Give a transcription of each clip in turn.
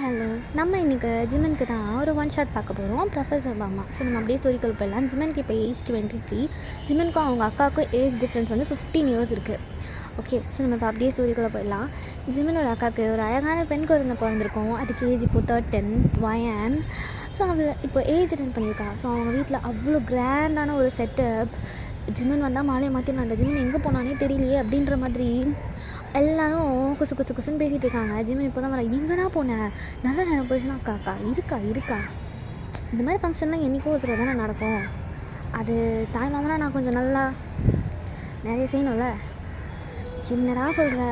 Hello. நம்ம இன்றைக்கி ஜிம்மனுக்கு தான் ஒரு ஒன் ஷாட் பார்க்க போகிறோம். ப்ரொஃபஸர் பாமா. ஸோ நம்ம அப்படியே ஸ்டோரிக்கல் போயிடலாம். ஜிம்மனுக்கு இப்போ ஏஜ் 23. ஜிம்மனுக்கும் அவங்க அக்காவுக்கும் ஏஜ் டிஃப்ரென்ஸ் வந்து 15 இயர்ஸ் இருக்குது. ஓகே, ஸோ நம்ம இப்போ அப்படியே ஸ்டோரிக்குள்ளே போயிடலாம். ஜிம்மனோட அக்காவுக்கு ஒரு அழகான பெண் குழந்தை பிறந்திருக்கும். அதுக்கு ஏஜ் இப்போ 13 வயன். ஸோ அவள் இப்போ ஏஜ் அட்டன் பண்ணியிருக்கா. ஸோ அவங்க வீட்டில் அவ்வளோ கிராண்டான ஒரு செட்டப். ஜிம்மன் வந்தால் மாலையை மாற்றி அந்த ஜிம்மன் எங்கே போனானே தெரியலையே அப்படின்ற மாதிரி எல்லோரும் குசு குசு குசுன்னு பேசிகிட்டு இருக்காங்க. ஜிம்மன் இப்போ தான் வர. எங்கடா போனேன், நல்ல நேரம் போயிடுச்சுன்னா அக்கா இருக்கா இந்த மாதிரி ஃபங்க்ஷன்லாம் என்றைக்கோ ஒரு தடவை தானே நடக்கும். அது தாய் மாமனா நான் கொஞ்சம் நல்லா நிறைய செய்யணும்ல. என்னடா சொல்கிற,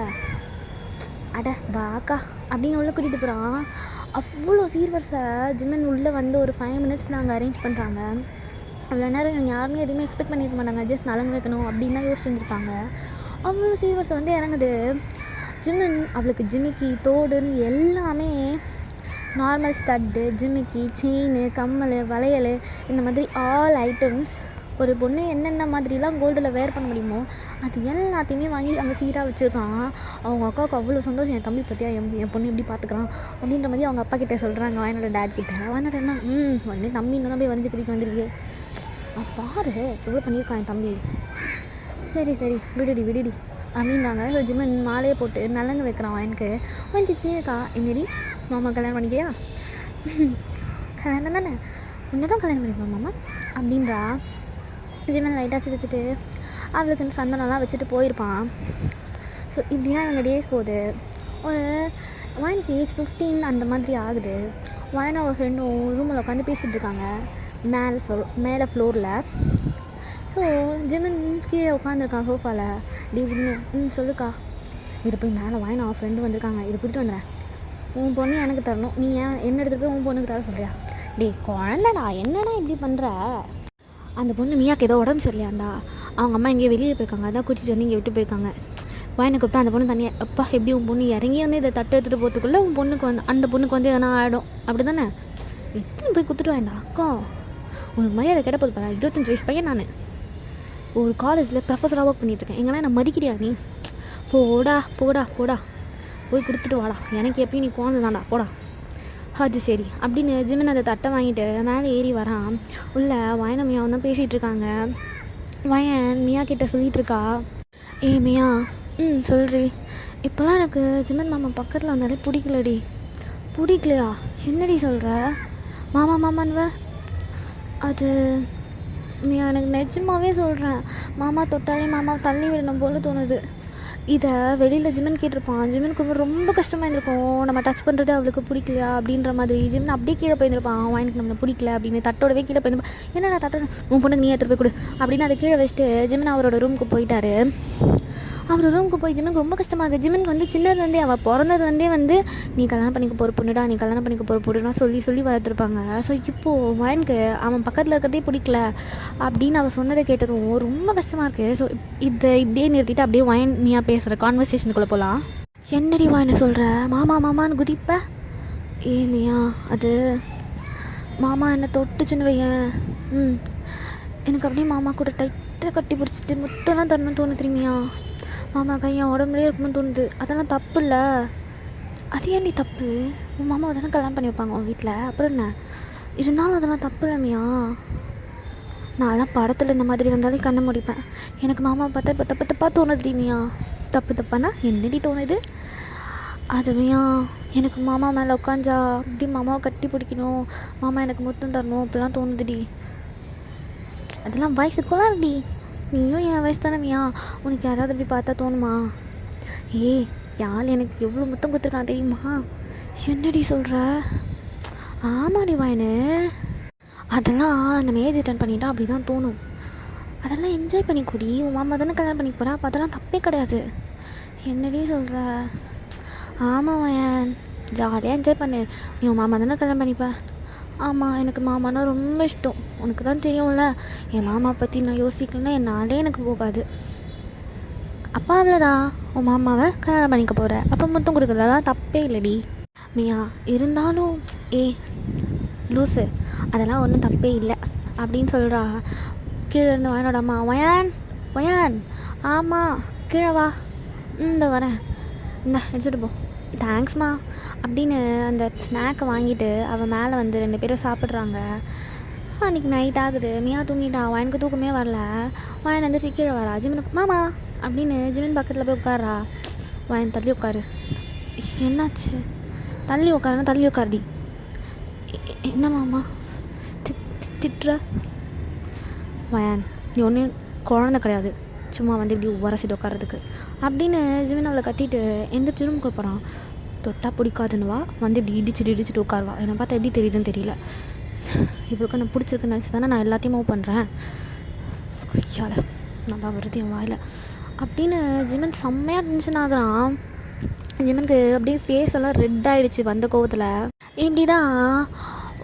அட பாக்கா அப்படின்னு உள்ளே கூட்டிகிட்டு போகிறான். அவ்வளோ சீர்வரிசை. ஜிம்மன் உள்ளே வந்து ஒரு 5 minutes நாங்கள் அரேஞ்ச் பண்ணுறாங்க. அவ்வளோ நேரம் இவங்க யாருமே எதுவுமே எக்ஸ்பெக்ட் பண்ணியிருக்க மாட்டாங்க. ஜஸ்ட் நலங்கு வைக்கணும் அப்படின்னு தான் யோசிச்சுருந்துருப்பாங்க. அவ்வளோ சீர்வரிசை வந்து இறங்குது. ஜிம்மன் அவளுக்கு ஜிமிக்கி தோடுன்னு எல்லாமே நார்மல் ஸ்டட்டு, ஜிமிக்கி, செயின், கம்மல், வளையல், இந்த மாதிரி ஆல் ஐட்டம்ஸ். ஒரு பொண்ணு என்னென்ன மாதிரிலாம் கோல்டில் வேர் பண்ண முடியுமோ அது எல்லாத்தையுமே வாங்கி அங்கே சீராக வச்சுருக்கான். அவங்க அக்காவுக்கு அவ்வளோ சந்தோஷம். என் தம்பி பற்றியா என் பொண்ணு எப்படி பார்த்துக்குறான் அப்படின்ற மாதிரி அவங்க அப்பா கிட்டே சொல்கிறாங்க. அவனோட டேட் கிட்டே. அவனோட என்ன உடனே தம்பி இன்னும் போய் வரைஞ்சி கூட்டிகிட்டு வந்துருக்கே. பாரு எவ்வளோ பண்ணியிருக்கான் என் தம்பி. சரி விடுடி அப்படின்றாங்க. ஸோ ஜிம்மன் மாலையை போட்டு நலங்கு வைக்கிறான். எனக்கு வந்துச்சுக்கா என்னடி மாமா கல்யாணம் பண்ணிக்கியா? கல்யாணம் தானே, உன்னை தான் கல்யாணம் பண்ணிக்கலாம் மாமா அப்படின்றா. ஜிம்மன் லைட்டாக சிரிச்சிட்டு அவளுக்கு இந்த சந்தனம்லாம் வச்சுட்டு போயிருப்பான். ஸோ இப்படி தான் இவங்க டேஸ் போகுது. ஒரு ஒயினுக்கு ஏஜ் 15 அந்த மாதிரி ஆகுது. ஒயின் அவர் ஃப்ரெண்டும் ரூமில் உட்காந்து பேசிகிட்டு இருக்காங்க மேலே ஃப்ளோரில். ஸோ ஜிம்மன் கீழே உட்காந்துருக்கான் சோஃபாவில். ஜிம்மன் சொல்லுக்கா, இதை போய் மேலே வாங்கினா அவன் ஃப்ரெண்டு வந்திருக்காங்க, இதை கொடுத்துட்டு வந்துடுறேன். உன் பொண்ணு எனக்கு தரணும், நீ ஏன் என்ன எடுத்துகிட்டு போய் உன் பொண்ணுக்கு தர சொல்கிறியா? குழந்தடா என்னடா இப்படி பண்ணுற? அந்த பொண்ணு மியாக்கு ஏதோ உடம்பு சரியில்லையாண்டா, அவங்க அம்மா எங்கேயோ வெளியே போயிருக்காங்க, அதான் கூட்டிகிட்டு வந்து இங்கே விட்டு போயிருக்காங்க. வாயினை கூப்பிட்டா அந்த பொண்ணு தனியாக அப்பா எப்படி உன் பொண்ணு இறங்கி வந்து இதை தட்டு எடுத்துகிட்டு போகிறதுக்குள்ளே உன் பொண்ணுக்கு வந்து அந்த பொண்ணுக்கு வந்து எதனா ஆகிடும் அப்படி தானே? எத்தனை போய் கொடுத்துட்டு வாண்டா அக்கா, உனக்கு மரியாதை கேட்ட போது பாரு. 25 வயசு பையன் நான், ஒரு காலேஜில் ப்ரொஃபஸராக ஒர்க் பண்ணிகிட்ருக்கேன். எங்கன்னா நான் மதிக்கிறியா நீ? போடா போய் கொடுத்துட்டு வாடா, எனக்கு எப்பயும் நீ போனது போடா. அது சரி அப்படின்னு ஜிம்மன் அந்த தட்டை வாங்கிட்டு மேலே ஏறி வரான். உள்ள வயன மியாவும் தான் பேசிகிட்டு இருக்காங்க. வயன் மியா கிட்டே சொல்லிகிட்ருக்கா, ஏ மியா சொல்றி, இப்போலாம் எனக்கு ஜிம்மன் மாமா பக்கத்தில் வந்தாலே பிடிக்கலடி. பிடிக்கலையா? என்னடி சொல்கிற? மாமான்வ அது மியா எனக்கு நிஜமாவே சொல்கிறேன். மாமா தொட்டாலே மாமா தள்ளி விடணும் போல தோணுது. இதை வெளியில் ஜிம்மன் கேட்டிருப்பான். ஜிம்மனுக்கு ரொம்ப கஷ்டமாக இருந்திருக்கும். நம்ம டச் பண்ணுறது அவளுக்கு பிடிக்கலையா அப்படின்ற மாதிரி. ஜிம்மன் அப்படியே கீழே போயிருந்திருப்பான். எனக்கு நம்மளை பிடிக்கல அப்படின்னு தட்டோடவே கீழே போயிருப்பான். என்னடா தட்டோட உன் பொண்ணுக்கு நீ எடுத்துகிட்டு போய் கொடு அப்படின்னு அதை கீழே வச்சுட்டு ஜிம்மன் அவரோட ரூமுக்கு போயிட்டாரு. அவர் ரூமுக்கு போய் ஜிம்மனுக்கு ரொம்ப கஷ்டமாக இருக்குது. ஜிம்மனுக்கு வந்து சின்னதுலேருந்தே அவள் பிறந்ததுலேருந்தே வந்து நீ கல்யாணம் பண்ணிக்க போகிற பொண்ணுடா, நீ கல்யாணம் பண்ணிக்க போகிற பொண்ணுடா சொல்லி வளர்த்துருப்பாங்க. ஸோ இப்போது வயனுக்கு அவன் பக்கத்தில் இருக்கிறதே பிடிக்கல அப்படின்னு அவள் சொன்னதை கேட்டதும் ரொம்ப கஷ்டமாக இருக்குது. ஸோ இதை இப்படியே நிறுத்திட்டு அப்படியே வயன் நீயா பேசுகிற கான்வர்சேஷனுக்குள்ளே போகலாம். என்னடி வயனை சொல்கிற? மாமான்னு குதிப்ப? ஏமியா அது மாமா என்னை தொட்டுச்சுன்னு வையன். எனக்கு அப்படியே மாமா கூட டைட்டாக கட்டி பிடிச்சிட்டு முட்டெல்லாம் தரணும்னு தோணு தெரியுமியா? மாமா கையன் உடம்புலேயே இருக்கணும்னு தோணுது. அதெல்லாம் தப்பு இல்லை. அது ஏன் நீ தப்பு? உன் மாமாவை தானே கல்யாணம் பண்ணி வைப்பாங்க உன் வீட்டில், அப்புறம் என்ன? இருந்தாலும் அதெல்லாம் தப்பு இல்லைமியா? நான்லாம் படத்தில் இந்த மாதிரி வந்தாலே கண்ணை முடிப்பேன். எனக்கு மாமாவை பார்த்தா இப்போ தப்பாக தோணுது தெரியுமியா? தப்பானா என்னடி தோணுது? அதுமையா எனக்கு மாமா மேலே உட்காந்தா அப்படி மாமாவை கட்டி பிடிக்கணும், மாமா எனக்கு முத்தம் தரணும் அப்படிலாம் தோணுதுடி. அதெல்லாம் வயசுக்குலாம் இருடி. நீயும் என் வயசு தானேமியா, உனக்கு யாராவது அப்படி பார்த்தா தோணுமா? யாழ் எனக்கு எவ்வளோ முத்தம் கொடுத்துருக்கான் தெரியுமா? என்னடி சொல்கிற? ஆமாடி வாயினு, அதெல்லாம் நம்ம ஏஜ் அட்டன் பண்ணிட்டா அப்படி தான் தோணும். அதெல்லாம் என்ஜாய் பண்ணி கூடி. உன் மாமா தானே கல்யாணம் பண்ணி போகிறா, அப்போ அதெல்லாம் தப்பே கிடையாது. என்னடி சொல்கிற? ஆமாம் வயன், ஜாலியாக என்ஜாய் பண்ணு. நீ உன் மாமா தானே கல்யாணம் பண்ணிப்ப. ஆமாம், எனக்கு மாமானா ரொம்ப இஷ்டம். உனக்கு தான் தெரியும்ல, என் மாமா பற்றி நான் யோசிக்கலன்னா என்னாலே எனக்கு போகாது. அப்பா அவ்வளோதான், உன் மாமாவை கல்யாணம் பண்ணிக்க போகிற, அப்போ முத்தம் கொடுக்குறதெல்லாம் தப்பே இல்லைடி மியா. இருந்தாலும் லூஸு, அதெல்லாம் ஒன்றும் தப்பே இல்லை அப்படின்னு சொல்கிறா. கீழே இருந்து வயனோட அம்மா, வயான் ஆமாம் கீழே வா. இந்த வரேன், இந்த எடுத்துகிட்டு போ தேங்க்ஸ்மா அப்படின்னு அந்த ஸ்நாக்கை வாங்கிட்டு அவள் மேலே வந்து 2 பேரும் சாப்பிட்றாங்க. அன்றைக்கி நைட் ஆகுது. மியா தூங்கிட்டா. எனக்கு தூக்கமே வரல. வாயன் வந்து கீழே வரா. ஜிமினுக்கு மாமா அப்படின்னு ஜிமின் பக்கத்தில் போய் உட்காரா. வாயன் தள்ளி உட்காரு. என்னாச்சு? தள்ளி உட்காருன்னா தள்ளி உட்காருடி. என்ன மாமா திட்டுற? வாயன் நீ ஒன்றும் குழந்தை கிடையாது, சும்மா வந்து இப்படி உரசிட்டு உட்காரதுக்கு அப்படின்னு ஜிமின் அவளை கத்திட்டு எந்திரிச்சு ரூம் கொடுப்பறான். தொட்டா பிடிக்காதுன்னுவா, வந்து இப்படி இடிச்சுட்டு உட்காருவா. என்னை பார்த்தா எப்படி தெரியுதுன்னு தெரியல. இவளுக்கு நான் பிடிச்சிருக்குன்னு நினச்சி தானே நான் எல்லாத்தையும் மூவ் பண்ணுறேன். ஐயால நல்லா வருது என் வாயில் அப்படின்னு ஜிமன் செம்மையாக டென்ஷன் ஆகுறான். ஜிமனுக்கு அப்படியே ஃபேஸ் எல்லாம் ரெட் ஆகிடுச்சு வந்த கோவத்தில். இப்படி தான்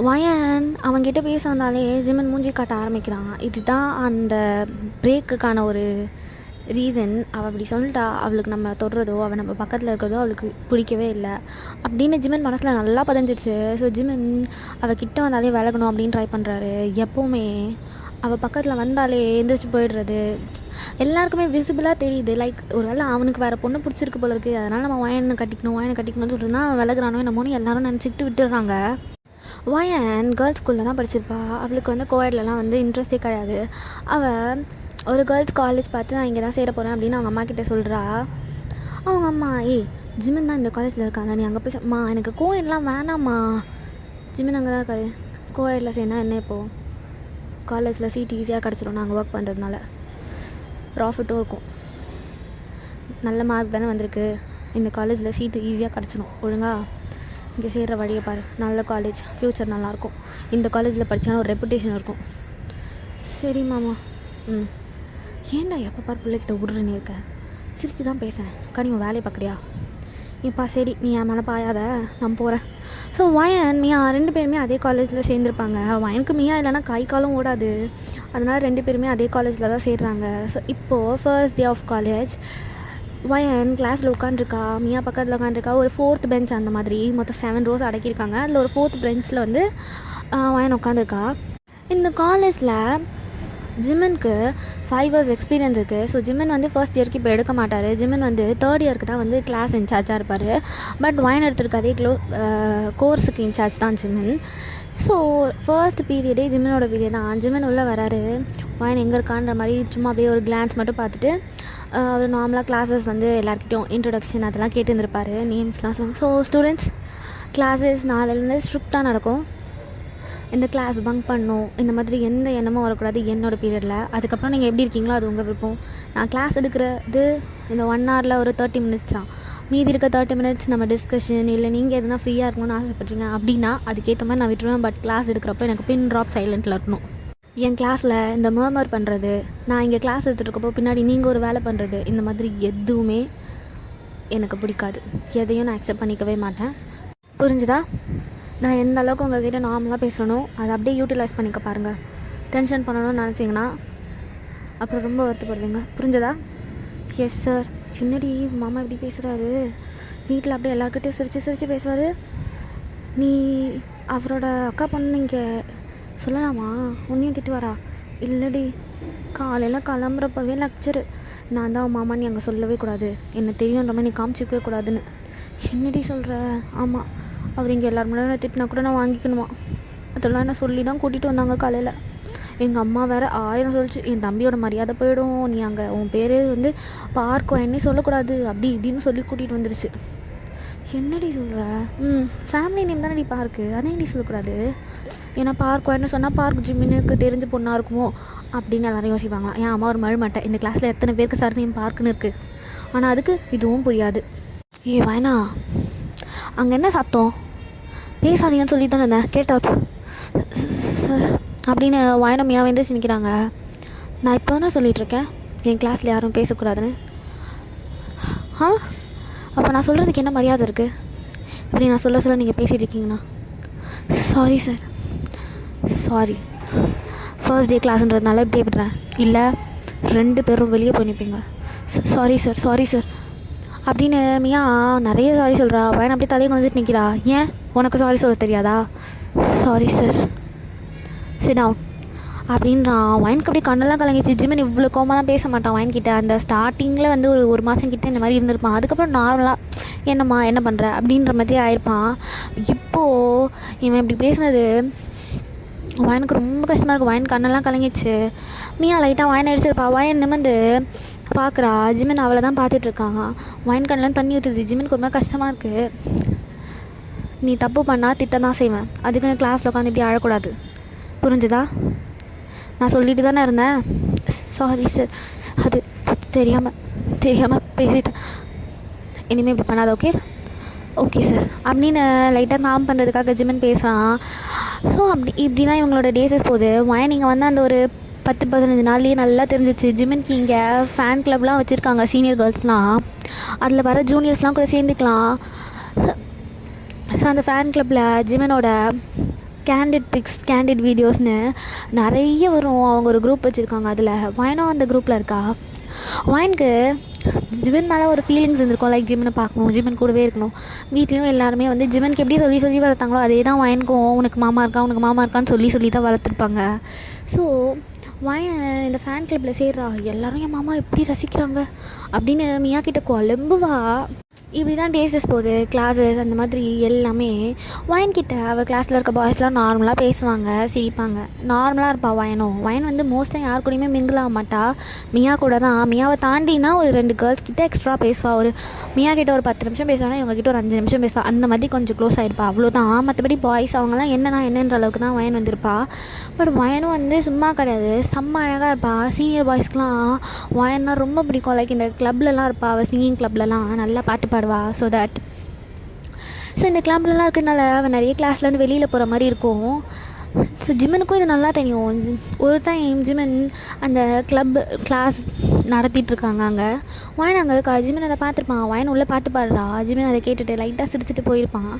வயன் அவன்கிட்ட பேச வந்தாலே ஜிமன் மூஞ்சி காட்ட ஆரம்பிக்கிறான். இதுதான் அந்த பிரேக்குக்கான ஒரு ரீசன். அவள் அப்படி சொல்லிட்டா, அவளுக்கு நம்ம தொடுறதோ அவள் நம்ம பக்கத்தில் இருக்கிறதோ அவளுக்கு பிடிக்கவே இல்லை அப்படின்னு ஜிமன் மனசில் நல்லா பதிஞ்சிடுச்சு. ஸோ ஜிமன் அவள் கிட்ட வந்தாலே விலகணும் அப்படின்னு ட்ரை பண்ணுறாரு. எப்போவுமே அவள் பக்கத்தில் வந்தாலே எந்திரிச்சு போயிடுறது எல்லாருக்குமே விசிபிளாக தெரியுது. லைக் ஒரு வேளை அவனுக்கு வேறு பொண்ணு பிடிச்சிருக்கு போல இருக்குது, அதனால் நம்ம வயனை கட்டிக்கணும்னு சொல்லிட்டுனா விலகுறானோ என்னமோன்னு எல்லாரும் நினச்சிக்கிட்டு விட்டுடுறாங்க. வயன் கேர்ள்ஸ் ஸ்கூலில் தான் படிச்சிருப்பா. அவளுக்கு வந்து கோயட்லலாம் வந்து இன்ட்ரெஸ்டே கிடையாது. அவள் ஒரு கேர்ள்ஸ் காலேஜ் பார்த்து நான் இங்கே தான் சேர போகிறேன் அப்படின்னு அவங்க அம்மா கிட்டே சொல்கிறா. அவங்க அம்மா ஜிமின் தான் இந்த காலேஜில் இருக்காங்க, நீ அங்கே போய் அம்மா எனக்கு கோயட்லாம் வேணாம்மா, ஜிமின் அங்கே தான் இருக்காது, கோயட்டில் சேர்ந்தா என்ன இப்போது காலேஜில் சீட் ஈஸியாக கிடச்சிடும், நாங்கள் ஒர்க் பண்ணுறதுனால ப்ராஃபிட்டும் இருக்கும், நல்ல மார்க் தானே வந்திருக்கு, இந்த காலேஜில் சீட்டு ஈஸியாக கிடச்சிடும், ஒழுங்காக இங்கே சேர்கிற வழியை பாரு, நல்ல காலேஜ், ஃப்யூச்சர் நல்லாயிருக்கும், இந்த காலேஜில் படித்தாலும் ஒரு ரெப்புடேஷன் இருக்கும். சரி மாமா. ஏன்டா எப்போ பார் பிள்ளைகிட்ட விட்றேன்னு இருக்க, சிரிச்சு தான் பேசேன், நீ உன் வேலையை பார்க்குறியா? இப்பா சரி நீ என் மேலே பாயாத, நான் போகிறேன். ஸோ வயன் மியா 2 பேருமே அதே காலேஜில் சேர்ந்துருப்பாங்க. வயனுக்கு மியா இல்லைனா கை காலம் ஓடாது, அதனால் 2 பேருமே அதே காலேஜில் தான் சேர்றாங்க. ஸோ இப்போது ஃபர்ஸ்ட் டே ஆஃப் காலேஜ். வயன் கிளாஸில் உட்காந்துருக்கா, மியா பக்கத்தில் உட்காந்துருக்கா. ஒரு 4th பெஞ்ச் அந்த மாதிரி மொத்தம் 7 rows அடக்கியிருக்காங்க. அதில் ஒரு 4th பெஞ்சில் வந்து வயன் உட்காந்துருக்கா. இந்த காலேஜில் ஜிமனுக்கு 5 years எக்ஸ்பீரியன்ஸ் இருக்குது. ஸோ ஜிமன் வந்து ஃபர்ஸ்ட் இயருக்கு இப்போ எடுக்க மாட்டார். ஜிமன் வந்து 3rd இயருக்கு தான் வந்து கிளாஸ் இன்சார்ஜாக இருப்பார். பட் வயன் எடுத்திருக்க அதே கோர்ஸுக்கு இன்சார்ஜ் தான் ஜிமன். ஸோ ஃபர்ஸ்ட் பீரியடே ஜிமனோட பீரியட் தான். ஜிமன் உள்ளே வராரு, வயன் எங்கே இருக்கான்ற மாதிரி சும்மா அப்படியே ஒரு கிளான்ஸ் மட்டும் பார்த்துட்டு அவர் நார்மலாக கிளாஸஸ் வந்து எல்லாருக்கிட்டையும் இன்ட்ரொடக்ஷன் அதெல்லாம் கேட்டு இருந்திருப்பார், நேம்ஸ்லாம் சொல்லுவாங்க. ஸோ ஸ்டூடெண்ட்ஸ் கிளாஸஸ் நாளையிலேருந்து ஸ்ட்ரிக்டாக நடக்கும், இந்த கிளாஸ் பங்க் பண்ணணும், இந்த மாதிரி எந்த எண்ணமும் வரக்கூடாது என்னோடய பீரியடில். அதுக்கப்புறம் நீங்கள் எப்படி இருக்கீங்களோ அது உங்கள் விருப்பம். நான் கிளாஸ் எடுக்கிறது இந்த 1 hourல ஒரு 30 minutes தான், மீதி இருக்க 30 minutes நம்ம டிஸ்கஷன், இல்லை நீங்கள் எதுனா ஃப்ரீயாக இருக்கணும்னு ஆசைப்பட்றீங்க அப்படின்னா அதுக்கேற்ற மாதிரி நான் விட்டுருவேன். பட் கிளாஸ் எடுக்கிறப்போ எனக்கு பின் ட்ராப் சைலண்ட்டில் இருக்கணும். என் கிளாஸில் இந்த மர்மர் பண்ணுறது, நான் இங்கே கிளாஸ் எடுத்துகிட்ருக்கப்போ பின்னாடி நீங்கள் ஒரு வேலை பண்ணுறது, இந்த மாதிரி எதுவுமே எனக்கு பிடிக்காது. எதையும் நான் அக்செப்ட் பண்ணிக்கவே மாட்டேன். புரிஞ்சுதா? நான் எந்த அளவுக்கு உங்கள்கிட்ட நார்மலாக பேசணும் அதை அப்படியே யூட்டிலைஸ் பண்ணிக்க பாருங்கள். டென்ஷன் பண்ணணும்னு நினச்சிங்கன்னா அப்புறம் ரொம்ப வருத்தப்படுவீங்க. புரிஞ்சதா? Yes sir. சின்னடி மாமா எப்படி பேசுகிறாரு, வீட்டில் அப்படியே எல்லாருக்கிட்டையும் சிரித்து பேசுவார். நீ அவரோட அக்கா பொண்ணு நீங்கள் சொல்லலாமா? உன்னையும் திட்டுவாரா? இல்லடி, காலையில் கிளம்புறப்பவே லெக்சரு, நான் தான் மாமா நீ அங்கே சொல்லவே கூடாது, என்ன தெரியுன்ற மாதிரி நீ காமிச்சிக்கவே கூடாதுன்னு. என்னடி சொல்கிற? ஆமாம், அவர் இங்கே எல்லோரும் முன்னாடி திட்டினா கூட நான் வாங்கிக்கணுமா, அதெல்லாம் என்ன சொல்லி தான் கூட்டிகிட்டு வந்தாங்க காலையில். எங்கள் அம்மா வேறு 1000 சொல்லிச்சு, என் தம்பியோட மரியாதை போயிடும், நீ அங்கே உன் பேர் வந்து பார்க்கும் என்னே சொல்லக்கூடாது அப்படி இப்படின்னு சொல்லி கூட்டிகிட்டு வந்துருச்சு. என்னடி சொல்கிற? ஃபேமிலி நேம் தானே பார்க்கு, அதே நீ சொல்லக்கூடாது. ஏன்னா பார்க்கும் என்ன சொன்னால் பார்க் ஜிம்மினுக்கு தெரிஞ்ச பொண்ணாக இருக்குமோ அப்படின்னு எல்லோரும் யோசிப்பாங்க. என் அம்மா ஒரு மழுமாட்டேன், இந்த கிளாஸில் எத்தனை பேருக்கு சார் நேம் பார்க்குன்னு இருக்குது, ஆனால் அதுக்கு இதுவும் புரியாது. வேணா அங்கே என்ன சத்தம், பேசாதீங்கன்னு சொல்லி தானே இருந்தேன், கேட்டா சார் அப்படின்னு வயனமையாக வந்து நிற்கிறாங்க. நான் இப்போ தானே சொல்லிகிட்ருக்கேன் என் கிளாஸில் யாரும் பேசக்கூடாதுன்னு. அப்போ நான் சொல்கிறதுக்கு என்ன மரியாதை இருக்குது? இப்படி நான் சொல்ல நீங்கள் பேசிகிட்டு இருக்கீங்கண்ணா. Sorry sir, sorry, first day கிளாஸ்ன்றதுனால இப்படி விடுறேன், இல்லை 2 பேரும் வெளியே போய் நிற்பீங்க. சாரி சார் அப்படின்னு மியா நிறைய சாரி சொல்கிறா. வயன் அப்படியே தலையை குறைஞ்சிட்டு நிற்கிறா. ஏன் உனக்கு சாரி சொல்ல தெரியாதா? சாரி சார், சிட் டவுன் அப்படின்றான். ஒயினுக்கு அப்படியே கண்ணெல்லாம் கலங்கிச்சு. ஜிமின் இவ்வளோ கோவமாலாம் பேச மாட்டான் ஒயின்கிட்ட. அந்த ஸ்டார்டிங்கில் வந்து ஒரு மாதம் கிட்ட இந்த மாதிரி இருந்திருப்பான். அதுக்கப்புறம் நார்மலாக என்னம்மா என்ன பண்ணுற அப்படின்ற மாதிரி ஆயிருப்பான். இப்போது இவன் இப்படி பேசுனது ஒயினுக்கு ரொம்ப கஷ்டமாக இருக்குது. ஒயின் கண்ணெல்லாம் கலங்கிச்சு. மியா லைட்டாக ஒயின் அடிச்சிருப்பா. ஒயின் நிமிர்ந்து பார்க்குறா. ஜிமின் அவளை தான் பார்த்துட்ருக்காங்க. ஒயின் கண்ணெலாம் தண்ணி ஊற்றுது. ஜிமினுக்கு ஒரு மாதிரி கஷ்டமாக இருக்குது. நீ தப்பு பண்ணால் திட்ட தான் செய்வேன். அதுக்கு கிளாஸில் உட்காந்து இப்படி அழக்கூடாது, புரிஞ்சுதா? நான் சொல்லிட்டு தானே இருந்தேன். சாரி சார், அது தெரியாமல் பேசிட்டேன். இனிமேல் இப்படி பண்ணாத, ஓகே? ஓகே சார் அப்படின்னு லைட்டாக காம் பண்ணுறதுக்காக ஜிமின் பேசுகிறான். ஸோ இப்படி தான் இவங்களோட டேஸஸ் போகுது. ஒயன் நீங்கள் வந்து அந்த ஒரு 10-15 நாள்லேயே நல்லா தெரிஞ்சிச்சு. ஜிமின்க்கு இங்கே ஃபேன் கிளப்லாம் வச்சுருக்காங்க, சீனியர் கேர்ள்ஸ்லாம். அதில் வர ஜூனியர்ஸ்லாம் கூட சேர்ந்துக்கலாம். ஸோ அந்த ஃபேன் கிளப்பில் ஜிமினோட கேண்டிட் பிக்ஸ், கேண்டிட் வீடியோஸ்னு நிறைய வரும். அவங்க ஒரு குரூப் வச்சுருக்காங்க. அதில் ஒயனும் அந்த குரூப்பில் இருக்கா. ஒயனுக்கு ஜிமின் மேலே ஒரு ஃபீலிங்ஸ் இருந்திருக்கும். லைக் ஜிமினை பார்க்கணும், ஜிமின் கூடவே இருக்கணும். வீட்லேயும் எல்லாருமே வந்து ஜிமினுக்கு எப்படி சொல்லி வளர்த்தாங்களோ அதே தான் ஒயனுக்கும். உனக்கு மாமா இருக்கான்னு சொல்லி தான் வளர்த்துருப்பாங்க. ஸோ ஒயன் இந்த ஃபேன் கிளப்பில் சேர்றா. எல்லோரும் என் மாமா எப்படி ரசிக்கிறாங்க அப்படின்னு மியா கிட்ட குழம்புவா. இப்படி தான் டேஸஸ் போகுது. கிளாஸஸ் அந்த மாதிரி எல்லாமே. ஒயன்கிட்ட அவள் கிளாஸில் இருக்க பாய்ஸ்லாம் நார்மலாக பேசுவாங்க, சிரிப்பாங்க, நார்மலாக இருப்பாள். ஒயன் வந்து மோஸ்ட்டாக யார் கூடயுமே மிங்கிள் ஆக மாட்டா. மியா கூட தான். மியாவை தாண்டினா ஒரு 2 கேர்ள்ஸ் கிட்ட எக்ஸ்ட்ரா பேசுவாள். மியா கிட்ட ஒரு 10 நிமிஷம் பேசுவாங்க, இவங்க கிட்ட ஒரு 5 நிமிஷம் பேசுவாள். அந்த மாதிரி கொஞ்சம் க்ளோஸ் ஆகிருப்பா, அவ்வளோதான். மற்றபடி பாய்ஸ் அவங்களாம் என்னன்ற அளவுக்கு தான் ஒயன் வந்திருப்பா. பட் ஒயனும் வந்து சும்மா கிடையாது, செம்ம அழகாக இருப்பாள். சீனியர் பாய்ஸ்க்கெலாம் ஒயன்னா ரொம்ப பிடிக்கும். லைக் இந்த கிளப்லலாம் இருப்பாள், அவள் சிங்கிங் கிளப்லலாம் நல்லா பாட்டு பாடுவா. ஸோ இந்த கிளப்லலாம் இருக்கிறதுனால அவன் நிறைய கிளாஸ்லேருந்து வெளியில் போகிற மாதிரி இருக்கும். ஸோ ஜிமினுக்கும் இது நல்லா தெரியும். ஒரு டைம் ஜிமின் அந்த கிளாஸ் நடத்திட்டுருக்காங்க. அங்கே ஒயன் அங்கே இருக்கா. ஜிமின் அதை பார்த்துருப்பான். ஒயன் உள்ளே பாட்டு பாடுறா. ஜிமின் அதை கேட்டுட்டு லைட்டாக சிரிச்சுட்டு போயிருப்பான்.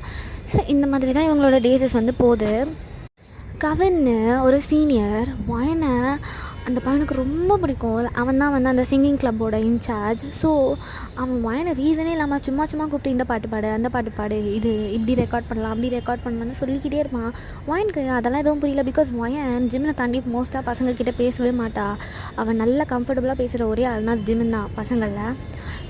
ஸோ இந்த மாதிரி தான் இவங்களோட டேஸஸ் வந்து போகுது. கவின்னு ஒரு சீனியர் ஒயனை அந்த பையனுக்கு ரொம்ப பிடிக்கும். அவன் தான் வந்து அந்த சிங்கிங் கிளப்போட இன்சார்ஜ். ஸோ அவன் ஒயனை ரீசனே இல்லாமல் சும்மா கூப்பிட்டு இந்த பாட்டு பாடு, அந்த பாட்டு பாடு, இது இப்படி ரெக்கார்ட் பண்ணலாம், அப்படி ரெக்கார்ட் பண்ணலாம்னு சொல்லிக்கிட்டே இருப்பான். ஒயனுக்கு அதெல்லாம் எதுவும் புரியல. பிகாஸ் ஒயன் ஜிம்னை தாண்டி மோஸ்ட்டாக பசங்கக்கிட்ட பேசவே மாட்டா. அவன் நல்லா கம்ஃபர்டபுளாக பேசுகிற ஒரே அதுதான் ஜிமின் தான் பசங்களில்.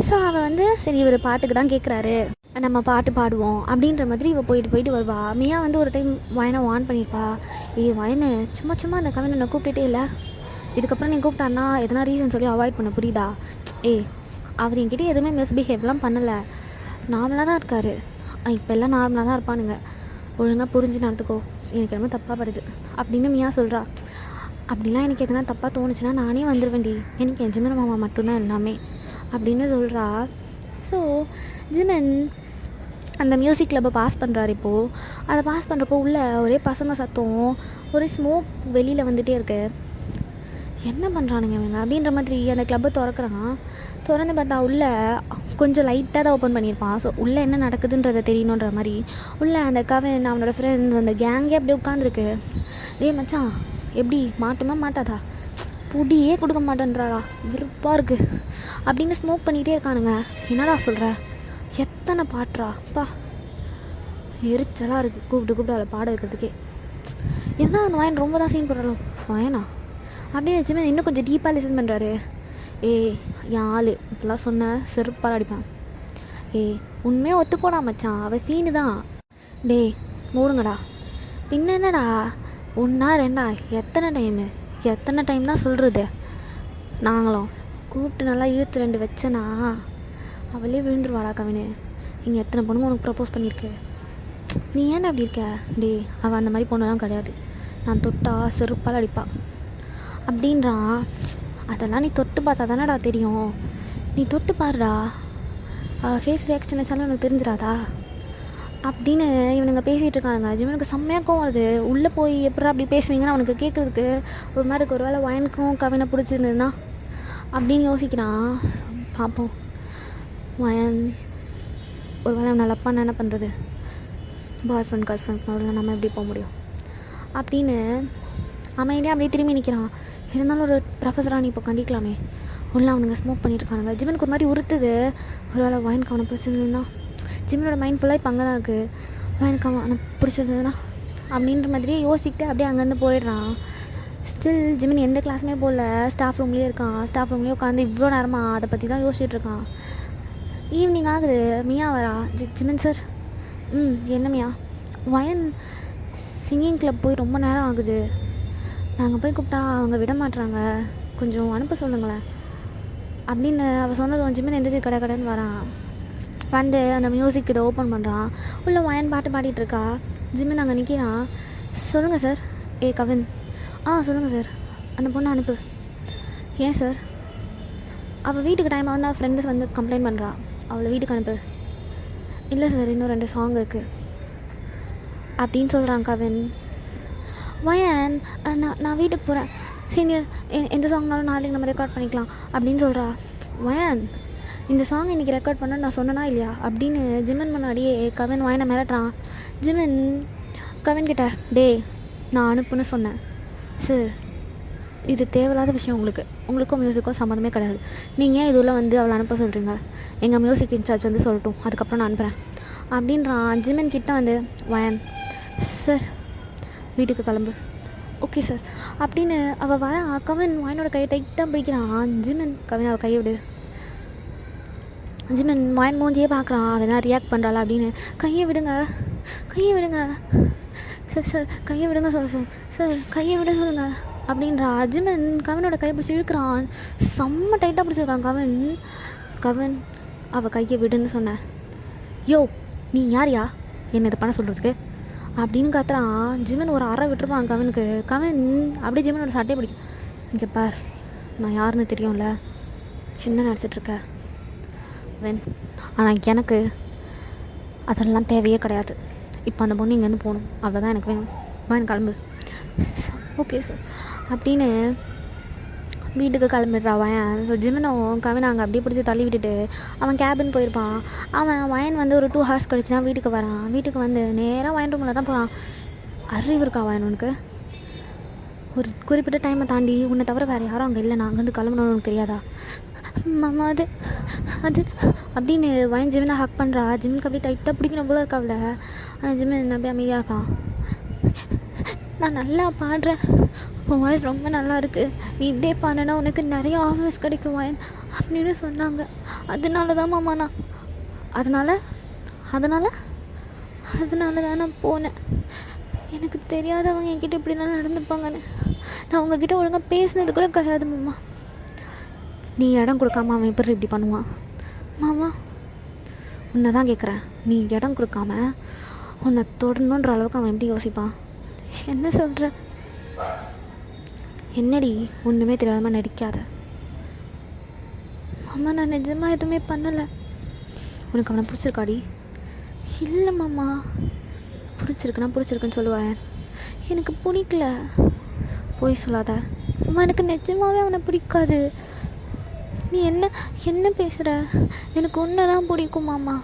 ஸோ அவன் வந்து சரி இவர் பாட்டுக்கு தான் கேட்குறாரு, நம்ம பாட்டு பாடுவோம் அப்படின்ற மாதிரி இவள் போயிட்டு வருவா. மியா வந்து ஒரு டைம் ஒயனை வான் பண்ணியிருப்பா. ஒயனை சும்மா அந்த கவினை நான் கூப்பிட்டுட்டே இல்லை, இதுக்கப்புறம் நீ கூப்பிட்டான்னா எதனா ரீசன் சொல்லி அவாய்ட் பண்ண, புரியுதா? அவர் என்கிட்ட எதுவுமே மிஸ்பிஹேவ்லாம் பண்ணலை, நார்மலாக தான் இருக்கார். இப்போ எல்லாம் நார்மலாக தான் இருப்பானுங்க, ஒழுங்காக புரிஞ்சு நடந்துக்கோ, எனக்கு என்னமோ தப்பாக படுது அப்படின்னு மியா சொல்கிறா. அப்படிலாம் எனக்கு எதனா தப்பாக தோணுச்சுன்னா நானே வந்துடுவேன்டி, எனக்கு என் ஜிமின் மாமா மட்டும்தான் எல்லாமே அப்படின்னு சொல்கிறா. ஸோ ஜிமின் அந்த மியூசிக் கிளப்பை பாஸ் பண்ணுறாரு. இப்போது அதை பாஸ் பண்ணுறப்போ உள்ளே ஒரே பசங்க சத்தம், ஒரே ஸ்மோக் வெளியில் வந்துகிட்டே இருக்கு. என்ன பண்ணுறானுங்க இவங்க அப்படின்ற மாதிரி அந்த கிளப்பை திறந்து பார்த்தா உள்ளே கொஞ்சம் லைட்டாக தான் ஓப்பன் பண்ணியிருப்பான். ஸோ உள்ளே என்ன நடக்குதுன்றதை தெரியணுன்ற மாதிரி உள்ளே அந்த கவின் அவனோட ஃப்ரெண்ட்ஸ் அந்த கேங்கே அப்படியே உட்காந்துருக்கு. மச்சான் எப்படி மாட்டாதா, புடியே கொடுக்க மாட்டேன்றாடா, விருப்பாக இருக்குது அப்படின்னு ஸ்மோக் பண்ணிகிட்டே இருக்கானுங்க. என்னடா சொல்கிற, எத்தனை பாட்டுறாப்பா, எரிச்சலாக இருக்குது. கூப்பிட்டு அவளை பாட வைக்கிறதுக்கே. என்ன அந்த வாயன் ரொம்ப தான் சீன் போடுறாளோ வாயனா அப்படின்னு வச்சுமே இன்னும் கொஞ்சம் டீப்பாக லிசன் பண்ணுறாரு. என் ஆள் இப்படிலாம் சொன்ன செருப்பால் அடிப்பேன். உண்மையாக ஒத்துக்கோடா மச்சான், அவள் சீனு தான். மூடுங்கடா, பின்ன என்னடா 1 2 எத்தனை டைம் தான் சொல்கிறது. நாங்களும் கூப்பிட்டு நல்லா இழுத்து 2 வச்சேனா அவளே விழுந்துருவாடா கவினு. இங்கே எத்தனை பொண்ணுங்க உனக்கு ப்ரப்போஸ் பண்ணியிருக்கு, நீ ஏன் அப்படி இருக்க? அவள் அந்த மாதிரி பொண்ணெல்லாம் கிடையாது, நான் தொட்டா செருப்பால் அடிப்பா அப்படின்றான். அதெல்லாம் நீ தொட்டு பார்த்தா தானடா தெரியும், நீ தொட்டு பாருடா, ஃபேஸ் ரியாக்ஷன் வச்சாலும் உனக்கு தெரிஞ்சிடாதா அப்படின்னு இவனுங்க பேசிகிட்டு இருக்கானுங்க. ஜிவனுக்கு செம்மையாக கோவம் வருது. உள்ளே போய் எப்படா அப்படி பேசுவீங்கன்னு அவனுக்கு கேட்குறதுக்கு ஒரு மாதிரி இருக்குது. ஒரு வேளை ஒயனுக்கும் கவினை பிடிச்சிருந்ததுன்னா அப்படின்னு யோசிக்கிறான். பார்ப்போம் ஒயன் ஒரு வேளை அவனை லப்பான்னு என்ன பண்ணுறது, பாய் ஃப்ரெண்ட் கேர்ள் ஃப்ரெண்ட் நம்ம எப்படி போக முடியும் அப்படின்னு அமைதியாக அப்படியே திரும்பி நிற்கிறான். இருந்தாலும் ஒரு ப்ரொஃபஸராக நீ இப்போ கண்டிக்கலாமே, உள்ள அவனுங்க ஸ்மோக் பண்ணியிருக்கானுங்க. ஜிவனுக்கு ஒரு மாதிரி உறுத்துது. ஒரு வேளை ஒயனுக்கு அவனை பிடிச்சிருந்ததுன்னா, ஜிம்மனோட மைண்ட் ஃபுல்லாக இப்போ அங்கே தான் இருக்குது, எனக்கு அவனை பிடிச்சிருந்ததுன்னா அப்படின்ற மாதிரியே யோசிச்சுக்கிட்டு அப்படியே அங்கேருந்து போயிடுறான். ஸ்டில் ஜிமின் எந்த கிளாஸுமே போகல, ஸ்டாஃப் ரூம்லேயே இருக்கான். ஸ்டாஃப் ரூம்லேயே உட்காந்து இவ்வளோ நேரமாக அதை பற்றி தான் யோசிச்சுட்டு இருக்கான். ஈவினிங் ஆகுது, மியா வரா. Jimin sir. என்ன மியா? வயன் சிங்கிங் கிளப் போய் ரொம்ப நேரம் ஆகுது, நாங்கள் போய் கூப்பிட்டா அவங்க விட மாட்டுறாங்க, கொஞ்சம் அனுப்ப சொல்லுங்களேன் அப்படின்னு அவள் சொன்னதும் ஜிமின் எந்திரிச்சு கடைன்னு வரான். வந்து அந்த மியூசிக் இதை ஓப்பன் பண்ணுறான். உள்ளே வயன் பாட்டு பாடிட்டு இருக்கா. ஜிமின் அங்கே நிற்கிறான். சொல்லுங்கள் சார். கவின். சொல்லுங்கள் சார், அந்த பொண்ணை அனுப்பு. ஏன் சார்? அவள் வீட்டுக்கு டைம் ஆகுதுன்னா ஃப்ரெண்ட்ஸ் வந்து கம்ப்ளைண்ட் பண்ணுறா, அவளை வீட்டுக்கு அனுப்பு. இல்லை சார், இன்னும் 2 சாங் இருக்குது அப்படின்னு சொல்கிறான் கவின். வயன், நான் வீட்டுக்கு போகிறேன் சீனியர், எந்த சாங்னாலும் நாளைக்கு நம்ம ரெக்கார்ட் பண்ணிக்கலாம் அப்படின்னு சொல்கிறா. வயன், இந்த சாங் இன்றைக்கி ரெக்கார்ட் பண்ண நான் சொன்னனா இல்லையா அப்படின்னு ஜிமின் முன்னாடியே கவின் வயனை மிரட்டுறான். ஜிமின் கவின் கிட்ட, நான் அனுப்புன்னு சொன்னேன் சார், இது தேவையில்லாத விஷயம், உங்களுக்கும் மியூசிக்கும் சம்மந்தமே கிடையாது. நீங்கள் இதுல வந்து அவளை அனுப்ப சொல்கிறீங்க, எங்கள் மியூசிக் இன்சார்ஜ் வந்து சொல்லட்டும், அதுக்கப்புறம் நான் அனுப்புகிறேன் அப்படின்றான். ஜிமின் கிட்ட வந்து வயன், சார் வீட்டுக்கு கிளம்பு. ஓகே சார் அப்படின்னு அவள் வர. கவின் வயனோட கையை டைட்டாக பிடிக்கிறான். ஜிமின், கவின் அவள் கையை விடு. ஜிமின் வயன் மூஞ்சியே பார்க்குறான், அவன் எதாவது ரியாக்ட் பண்ணுறாளா அப்படின்னு. கையை விடுங்க சார், கையை விடுங்க சார், கையை விட சொல்லுங்கள் அப்படின்றா. ஜிமின் கவினோட கையை பிடிச்சி இழுக்கிறான். செம்ம டைட்டாக பிடிச்சிருக்கான் கவின். அவள் கையை விடுன்னு சொன்னேன். யோ, நீ யாரியா என்ன இதை பண்ண சொல்கிறதுக்கு அப்படின்னு கத்துறான். ஜிமின் ஒரு அறை விட்டுருப்பான் கவினுக்கு. கவின் அப்படியே ஜிமினோட சட்டையை பிடிக்கும். இங்கே பார், நான் யாருன்னு தெரியும்ல, சின்ன நடிச்சிட்ருக்க வென், ஆனால் எனக்கு அதெல்லாம் தேவையே கிடையாது. இப்போ அந்த பொண்ணு இங்கேருந்து போகணும், அவ்வளோதான் எனக்கு வேணும். வயன் கிளம்பு. ஓகே சார் அப்படின்னு வீட்டுக்கு கிளம்பிடுறா வயன். ஸோ ஜிமினும் கவின் அங்கே அப்படியே பிடிச்சி தள்ளி விட்டுட்டு அவன் கேபின் போயிருப்பான். அவன் வயன் வந்து ஒரு 2 ஹவர்ஸ் கழிச்சு தான் வீட்டுக்கு வரான். வீட்டுக்கு வந்து நேராக வயன் ரூமில் தான் போகிறான். அறிவு இருக்கா வயன் உனக்கு? ஒரு குறிப்பிட்ட டைமை தாண்டி உன்னை தவிர வேறு யாரும் அங்கே இல்லை, நான் அங்கேருந்து கிளம்பணும்னு உனக்கு தெரியாதா? மாமா அது அப்படின்னு வயன் ஜிமினை ஹக் பண்ணுறா. ஜிமினுக்கு அப்படியே டைட்டாக பிடிக்கணும் போல இருக்காவில். ஆனால் ஜிமின் அப்படியே அமைதியாக இருப்பான். நான் நல்லா பாடுறேன், உன் வாய்ஸ் ரொம்ப நல்லா இருக்குது, நீ இப்படியே பாடினா உனக்கு நிறைய ஆஃபர்ஸ் கிடைக்கும் வயன் அப்படின்னு சொன்னாங்க. அதனால தான் மாமா நான் அதனால தான் நான் போனேன். எனக்கு தெரியாதவங்க என்கிட்ட இப்படிலாம் நடந்துப்பாங்கன்னு நான் உங்ககிட்ட ஒழுங்காக பேசினது கூட கிடையாது மாமா. நீ இடம் கொடுக்காம அவன் எப்படி இப்படி பண்ணுவான்? மாமா உன்னை தான் கேட்குறேன், நீ இடம் கொடுக்காம உன்னை தொடரணுன்ற அளவுக்கு அவன் எப்படி யோசிப்பான்? என்ன சொல்கிற? என்னடி ஒன்றுமே தெரியாதமாக நடிக்காத. மாமா நான் நிஜமாக எதுவுமே பண்ணலை. உனக்கு அவனை பிடிச்சிருக்காடி? இல்லை மாமா. பிடிச்சிருக்குன்னு சொல்லுவேன். எனக்கு பிடிக்கல. போய் சொல்லாத அம்மா, எனக்கு நிஜமாகவே அவனை பிடிக்காது. நீ என்ன பேசுகிற? எனக்கு உன்னை தான் பிடிக்கும் மாமா.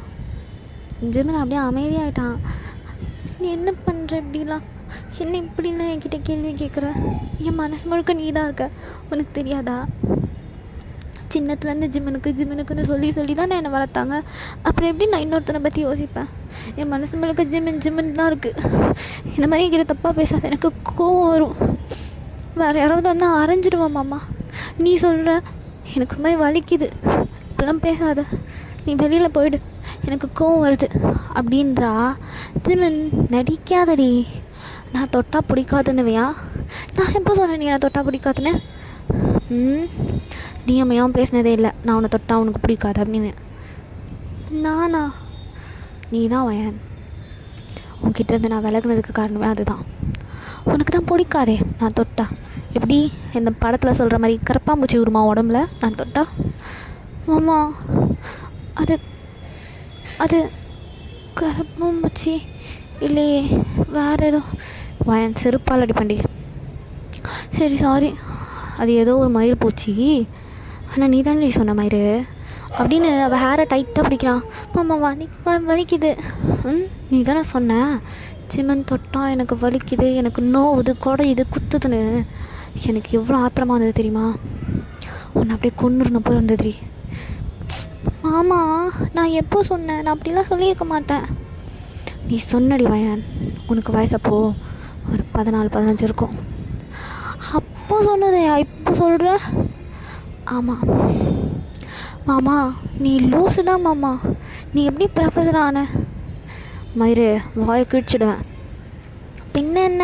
ஜிமின் அப்படியே அமைதியாகிட்டான். நீ என்ன பண்ணுற இப்படிலாம்? என்ன இப்படிலாம் என்கிட்ட கேள்வி கேட்குற? என் மனசு முழுக்க நீ தான் இருக்க, உனக்கு தெரியாதா? சின்னத்துலேருந்து ஜிமினுக்குன்னு சொல்லி தான் என்னை வளர்த்தாங்க. அப்புறம் எப்படி நான் இன்னொருத்தனை பற்றி யோசிப்பேன்? என் மனசு முழுக்க ஜிமின் தான் இருக்குது. இந்த மாதிரி என்கிட்ட தப்பாக பேசாத, எனக்கு கோவம் வரும். வேறு யாராவது வந்து அரைஞ்சிடுவோம் மாமா. நீ சொல்கிற, எனக்கு ஒரு மாதிரி வலிக்குது, இப்பெல்லாம் பேசாத, நீ வெளியில் போயிடு, எனக்கு கோவம் வருது அப்படின்றா. ஜிமின் நடிக்காதடி, நான் தொட்டா பிடிக்காதுன்னுவையா? நான் எப்போ சொன்னேன் நீ நான் தொட்டா பிடிக்காதுன்னு? நீ அம்மையாவும் பேசினதே இல்லை நான் உன்னை தொட்டா உனக்கு பிடிக்காது அப்படின்னு. நானா? நீ தான் வயன். உன்கிட்ட இருந்து நான் விலகுனதுக்கு காரணமே அதுதான். உனக்கு தான் பிடிக்காதே நான் தொட்டா. எப்படி இந்த படத்தில் சொல்கிற மாதிரி கரப்பாம்பூச்சி உருமா உடம்புல நான் தொட்டா? மாமா அது கரப்பாம்பூச்சி இல்லையே, வேறு ஏதோ. வயன் செருப்பால் அடிப்பண்டி. சரி சாரி, அது ஏதோ ஒரு மயில் பூச்சி. ஆனால் நீ தானே சொன்ன மயிறு அப்படின்னு அவள் ஹேரை டைட்டாக பிடிக்கிறான். மாமா வலிக்குது. நீ தானே சொன்ன ஜிமின் தொட்டா எனக்கு வலிக்குது, எனக்கு நோவுது, குடையுது, குத்துதுன்னு. எனக்கு எவ்வளோ ஆத்திரமாக இருந்தது தெரியுமா? உன்னை அப்படியே கொன்னுடணும் போல இருந்தது. மாமா நான் எப்போ சொன்னேன்? நான் அப்படிலாம் சொல்லியிருக்க மாட்டேன். நீ சொன்னடி வயன். உனக்கு வயசப்போ ஒரு 14-15 இருக்கும். அப்போ சொன்னதையா இப்போ சொல்கிற? ஆமாம் மாமா, நீ லூஸு தான் மாமா. நீ எப்படி ப்ரொஃபஸர் ஆன? மயிறு வாயை கிழிச்சிடுவேன். பின்ன என்ன,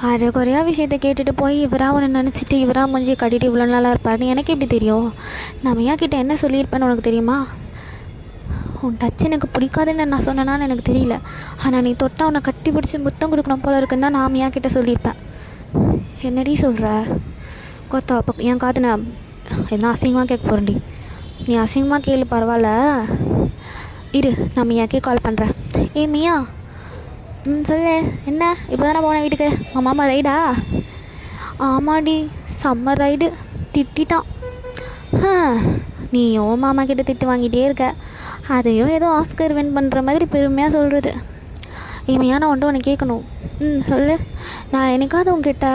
அரை குறையா விஷயத்தை கேட்டுட்டு போய் இவராக ஒன்று நினச்சிட்டு இவராக மூஞ்சி கட்டிட்டு இவ்வளோ நல்லா இருப்பாருன்னு எனக்கு எப்படி தெரியும்? நம்ம ஏன் கிட்டே என்ன சொல்லியிருப்பேன்னு உனக்கு தெரியுமா? உன் டச் எனக்கு பிடிக்காதுன்னு நான் சொன்னேனான்னு எனக்கு தெரியல. ஆனால் நீ தொட்டால் உன்னை கட்டி பிடிச்சி முத்தம் கொடுக்கணும் போல இருக்குன்னு தான் நான் ஏன் கிட்டே சொல்லியிருப்பேன். என்னடி சொல்கிற? கொத்தா அப்போ என் காது நான் எதனா அசிங்கமாக கேட்க போகிறேன்டி. நீ அசிங்கமாக கேளு, பரவாயில்ல. இரு, நான் மியாக்கே கால் பண்ணுறேன். ஏ மியா. சொல்லு. என்ன இப்போ தானே போனேன் வீட்டுக்கு? உங்கள் மாமா ரைடா? ஆமாடி, செம்ம ரைடு. திட்டான். நீ ஓ மாமா கிட்ட திட்டு வாங்கிட்டே இருக்க. அதையும் ஏதோ ஆஸ்கர் வின் பண்ணுற மாதிரி பெருமையாக சொல்கிறது. ஏமையா, நான் ஒன்று கேட்கணும். சொல்லு. நான் எனக்காவது உங்ககிட்ட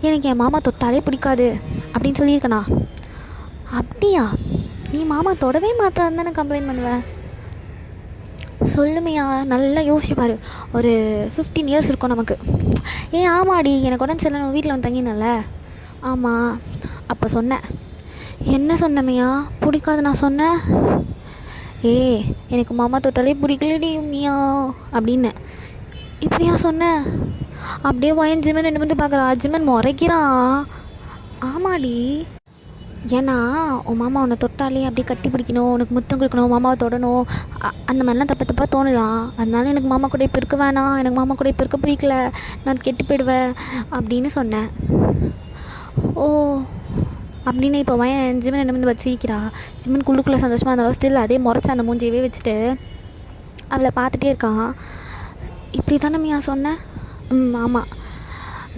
எனக்கு என் மாமா தொட்டாலே பிடிக்காது அப்படின்னு சொல்லியிருக்கேண்ணா? அப்படியா? நீ மாமா தொடவே மாட்டான்னு தானே கம்ப்ளைண்ட் பண்ணுவேன். சொல்லுமையா, நல்லா யோசிச்சுப்பார். ஒரு 15 இயர்ஸ் இருக்கும் நமக்கு. ஆமாடி, எனக்கு உடம்பு சரியில்லை, நான் வீட்டில் வந்து தங்கினேன்ல. ஆமாம், அப்போ சொன்னேன். என்ன சொன்னமையா? பிடிக்காது நான் சொன்னேன். எனக்கு மாமா தொட்டாலே பிடிக்கலடி மியா அப்படின்னு. இப்படியா சொன்னேன்? அப்படியே வாயன் ஜிமன் என்ன வந்து பார்க்குறா. ஜிமன் முறைக்கிறான். ஆமாடி, ஏன்னா உன் மாமா உன்னை தொட்டாலே அப்படியே கட்டி பிடிக்கணும், உனக்கு முத்தம் கொடுக்கணும், மாமாவை தொடணும், அந்த மாதிரிலாம் தப்பாக தோணுதான். அதனால எனக்கு மாமா கூட இப்போ இருக்க வேணாம், எனக்கு மாமா கூட இப்போ இருக்க பிடிக்கல, நான் கெட்டு போயிடுவேன் அப்படின்னு சொன்னேன். ஓ அப்படின்னு இப்போ வயன் ஜிமன் என்ன வந்து வச்சிருக்கிறா. ஜிமன் குள்ளுக்குள்ளே சந்தோஷமாக இருந்தாலும் ஸ்டில் அதே முறைச்சி அந்த மூஞ்சியவே வச்சுட்டு அவளை பார்த்துட்டே இருக்கான். இப்படி தானே மியா சொன்னேன்? ஆமாம்,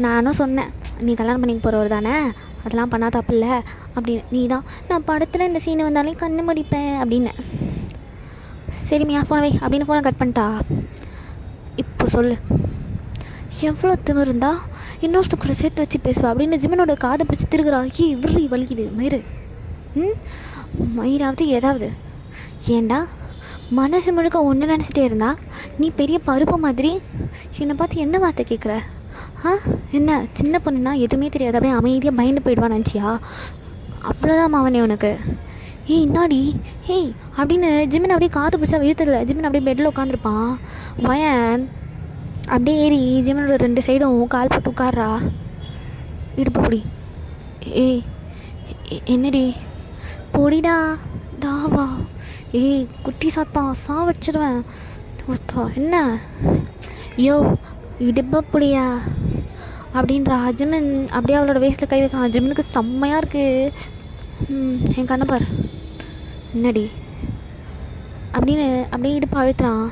நானும் சொன்னேன் நீ கல்யாணம் பண்ணிக்க போகிறவர் தானே, அதெல்லாம் பண்ணால் தப்பு இல்லை அப்படின்னு. நீ தான் நான் படத்தில் இந்த சீனை வந்தாலே கண்ணு மடிப்பேன் அப்படின்னு. சரி மியா, ஃபோனை வை அப்படின்னு ஃபோனை கட் பண்ணிட்டா. இப்போ சொல்லு, எவ்வளோ திமிரு இருந்தா இன்னொருத்த கூட சேர்த்து வச்சு பேசுவா அப்படின்னு ஜிமனோட காதை பிடிச்சி திருக்குறா. இவரு வலிக்குது மயிறு. மயிராவது ஏதாவது ஏண்டா மனசு முழுக்க ஒன்று நினச்சிட்டே இருந்தா நீ பெரிய பருப்பு மாதிரி என்னை பார்த்து என்ன வார்த்தை கேட்குற? என்ன சின்ன பொண்ணுன்னா எதுவுமே தெரியாது, அப்படியே அமைதியாக பயந்து போயிடுவான்னு நினச்சியா? அவ்வளோதான் மாவனே உனக்கு. என்னாடி அப்படின்னு ஜிமின் அப்படியே காற்று பிடிச்சா இழுத்ததில்ல. ஜிமின் அப்படியே பெட்டில் உட்காந்துருப்பான். வயன் அப்படியே ஏறி ஜிமினோட 2 சைடும் கால் போட்டு உட்கார்றா. இடுப்பு பொடி. என்னடி? பொடிடா டாவா. குட்டி சாத்தான் சாவடிச்சிடுவேன். என்ன இடுப்ப புடியா அப்படின்றா. ஜிமின் அப்படியே அவளோட வேஸ்ட்டில் கை வைக்கிறான். ஜிமினுக்கு செம்மையாக இருக்குது. என் கண்ணை பார். என்னடி அப்படின்னு அப்படியே இடுப்பு அழுத்துறான்.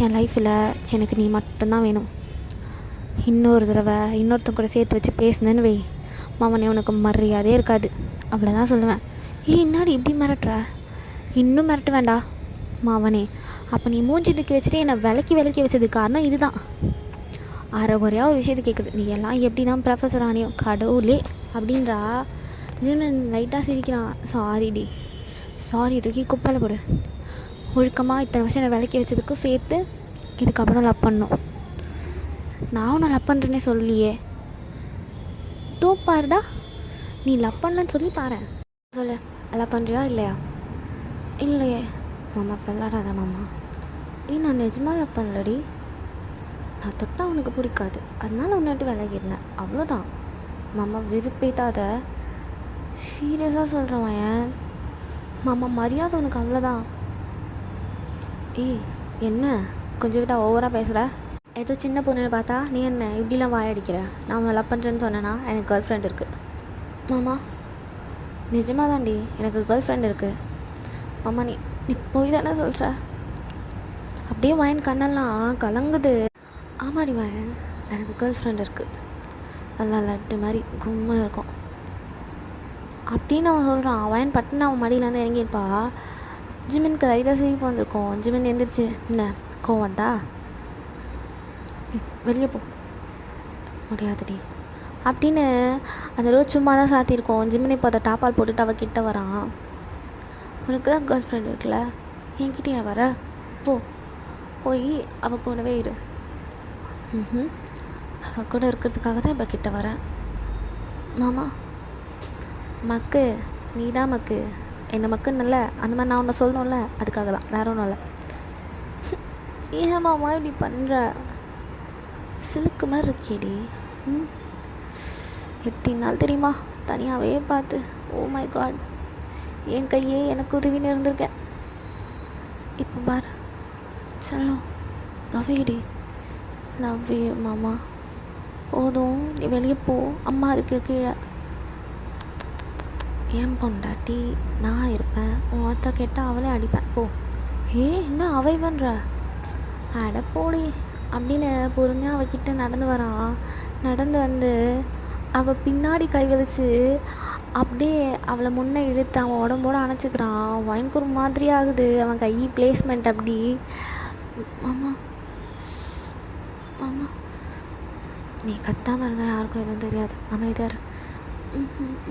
என் லைஃப்பில் எனக்கு நீ மட்டும்தான் வேணும். இன்னொரு தடவை இன்னொருத்தன் கூட சேர்த்து வச்சு பேசுனேன்னு வை, மாமனே உனக்கு மரியாதையே இருக்காது. அவ்வளோதான் சொல்லுவேன். என்னடி இப்படி மிரட்டுற? இன்னும் மிரட்ட வேண்டா மாவனே. அப்போ நீ மூஞ்சி தூக்கி வச்சுட்டு என்னை விலக்கி வச்சது காரணம் இதுதான். அரை குறையாக ஒரு விஷயத்தை கேட்குது. நீ எல்லாம் எப்படி தான் ப்ரொஃபஸர் ஆனியோ கடவுளே அப்படின்றா. ஜிமின் லைட்டாக சிரிக்கிறான். சாரிடி, சாரி, தூக்கி குப்பையில் போடு. ஒழுக்கமாக இத்தனை வருஷம் என்னை விலக்கி வச்சதுக்கும் சேர்த்து இதுக்கப்புறம் லவ் பண்ணும். நான் உன்னை லவ் பண்ணுறேன்னே சொல்லலையே. தூப்பாருடா, நீ லவ் பண்ணலன்னு சொல்லி பாரு. சொல்லு, லவ் பண்ணுறியா இல்லையா? இல்லையே மாமா, விளாடாத மாமா. நான் நிஜமாக லவ் பண்ணலடி. நான் தொட்டால் உனக்கு பிடிக்காது, அதனால உன்னிட்டு விலகிருந்தேன், அவ்வளோதான் மாமா. விருப்பேத்தாத. சீரியஸாக சொல்கிறேன் ஏன் மாமா, மரியாதை உனக்கு அவ்வளோதான். என்ன கொஞ்சம் விட்டா ஓவராக பேசுகிற? ஏதோ சின்ன பொண்ணுன்னு பார்த்தா நீ என்ன இப்படிலாம் வாயடிக்கிற? நான் அவனை லவ் பண்ணுறேன்னு சொன்னேன்னா எனக்கு கேர்ள் ஃப்ரெண்ட் இருக்குது மாமா. நிஜமாக தாண்டி எனக்கு கேர்ள் ஃப்ரெண்ட் இருக்குது மாமா. நீ போய் தானே சொல்கிற? அப்படியே வயன் கண்ணெல்லாம் கலங்குது. ஆமாடி வயன், எனக்கு கேர்ள் ஃப்ரெண்ட் இருக்குது, நல்லா லட்டு மாதிரி கும்மன் இருக்கும் அப்படின்னு அவன் சொல்கிறான். வயன் பட்டுன்னு அவன் மடியிலேருந்து இறங்கியிருப்பா. ஜிமினுக்கு லைட்டாக சிரிப்பு வந்திருக்கும். ஜிமின் எழுந்திரிச்சு, என்ன கோவம் வந்தா? வெளியே போ. முடியாதுடி அப்படின்னு அந்த ரோட் சும்மா தான் சாத்தியிருக்கோம். ஜிமின் இப்போ அதை டாப்பால் போட்டுட்டு அவள் கிட்ட வரான். உனக்கு தான் கேர்ள் ஃப்ரெண்ட் இருக்குல்ல, என்கிட்டயா வர? போய் அவள் கூடவே இரு. அவ கூட இருக்கிறதுக்காக தான் இப்போ கிட்ட வரேன். மாமா மக்கு, நீ தான் மக்கு, என்ன மக்குன்னு இல்லை அந்த மாதிரி நான் உன்னை சொல்லணும்ல, அதுக்காக தான், வேற ஒன்றும் இல்லை. ஏன் மாமா இப்படி பண்ணுற? சிலுக்கு மாதிரி இருக்கேடி. எத்தனை நாள் தெரியுமா தனியாகவே பார்த்து, ஓ மை காட், என் கையே எனக்கு உதவின்னு இருந்திருக்கேன். இப்போ பார் செல்லம், லவ் யூ டி, லவ் யூ மாமா. போதும், நீ வெளியே போ, அம்மா இருக்கு கீழே. ஏன் பொண்டாட்டி நான் இருப்பேன், உன் அத்தை கேட்டால் அவளே அடிப்பேன், போ. என்ன அவை பண்ணுற? அட போடி அப்படின்னு பொறுமையாக அவகிட்ட நடந்து வரான். நடந்து வந்து அவள் பின்னாடி கை வலிச்சு அப்படியே அவளை முன்னே இழுத்து அவன் உடம்போடு அணைச்சிக்கிறான். வயனுக்கு ஒரு மாதிரி ஆகுது அவன் கை பிளேஸ்மெண்ட். அப்படி மாமா மாமா, நீ கத்தாமல் இருந்தால் யாருக்கும் எதுவும் தெரியாது, அமைதியார்.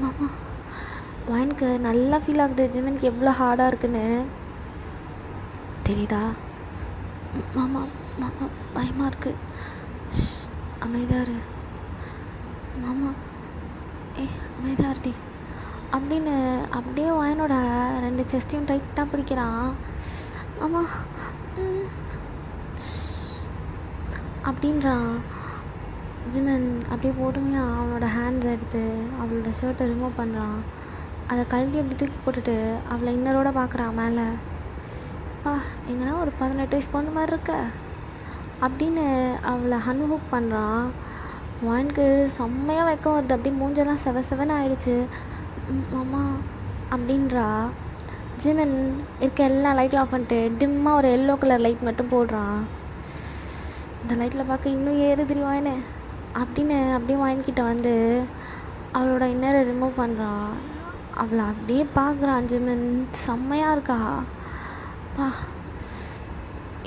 மாமா, வயனுக்கு நல்லா ஃபீல் ஆகுது ஜிமினுக்கு எவ்வளோ ஹார்டாக இருக்குன்னு தெரியுதா? மாமா மாமா பயமாக இருக்குது, அமைதியார் மாமா, அமைதியார்டி அப்படின்னு அப்படியே வயனோட 2 செஸ்டையும் டைட்டாக பிடிக்கிறான். மாமா அப்படின்றான். ஜிமன் அப்படியே பொறுமையாக அவனோட ஹேண்ட்ஸ் எடுத்து அவளோட ஷர்ட்டை ரிமூவ் பண்ணுறான். அதை கழட்டி அப்படி தூக்கி போட்டுட்டு அவளை இன்னரோட பார்க்குறான் மேலே. எங்கன்னா ஒரு 18 வயசு பொண்ணு மாதிரி இருக்க அப்படின்னு அவளை ஹன்ஹூக் பண்ணுறான். வானுக்கு செம்மையாக வைக்கம் வருது, அப்படியே மூஞ்செல்லாம் செவன்னு ஆயிடுச்சு. மாமா அப்படின்றா. ஜிமன் இருக்க எல்லா லைட்டும் ஆஃப் பண்ணிட்டு டிம்மாக ஒரு எல்லோ கலர் லைட் மட்டும் போடுறான். இந்த லைட்டில் பார்க்க இன்னும் ஏறுதிரி வாயினு அப்படின்னு அப்படியே வாயின்கிட்ட வந்து அவளோட இன்னரை ரிமூவ் பண்ணுறான். அவளை அப்படியே பார்க்குறான் ஜிமன், செம்மையாக இருக்கா.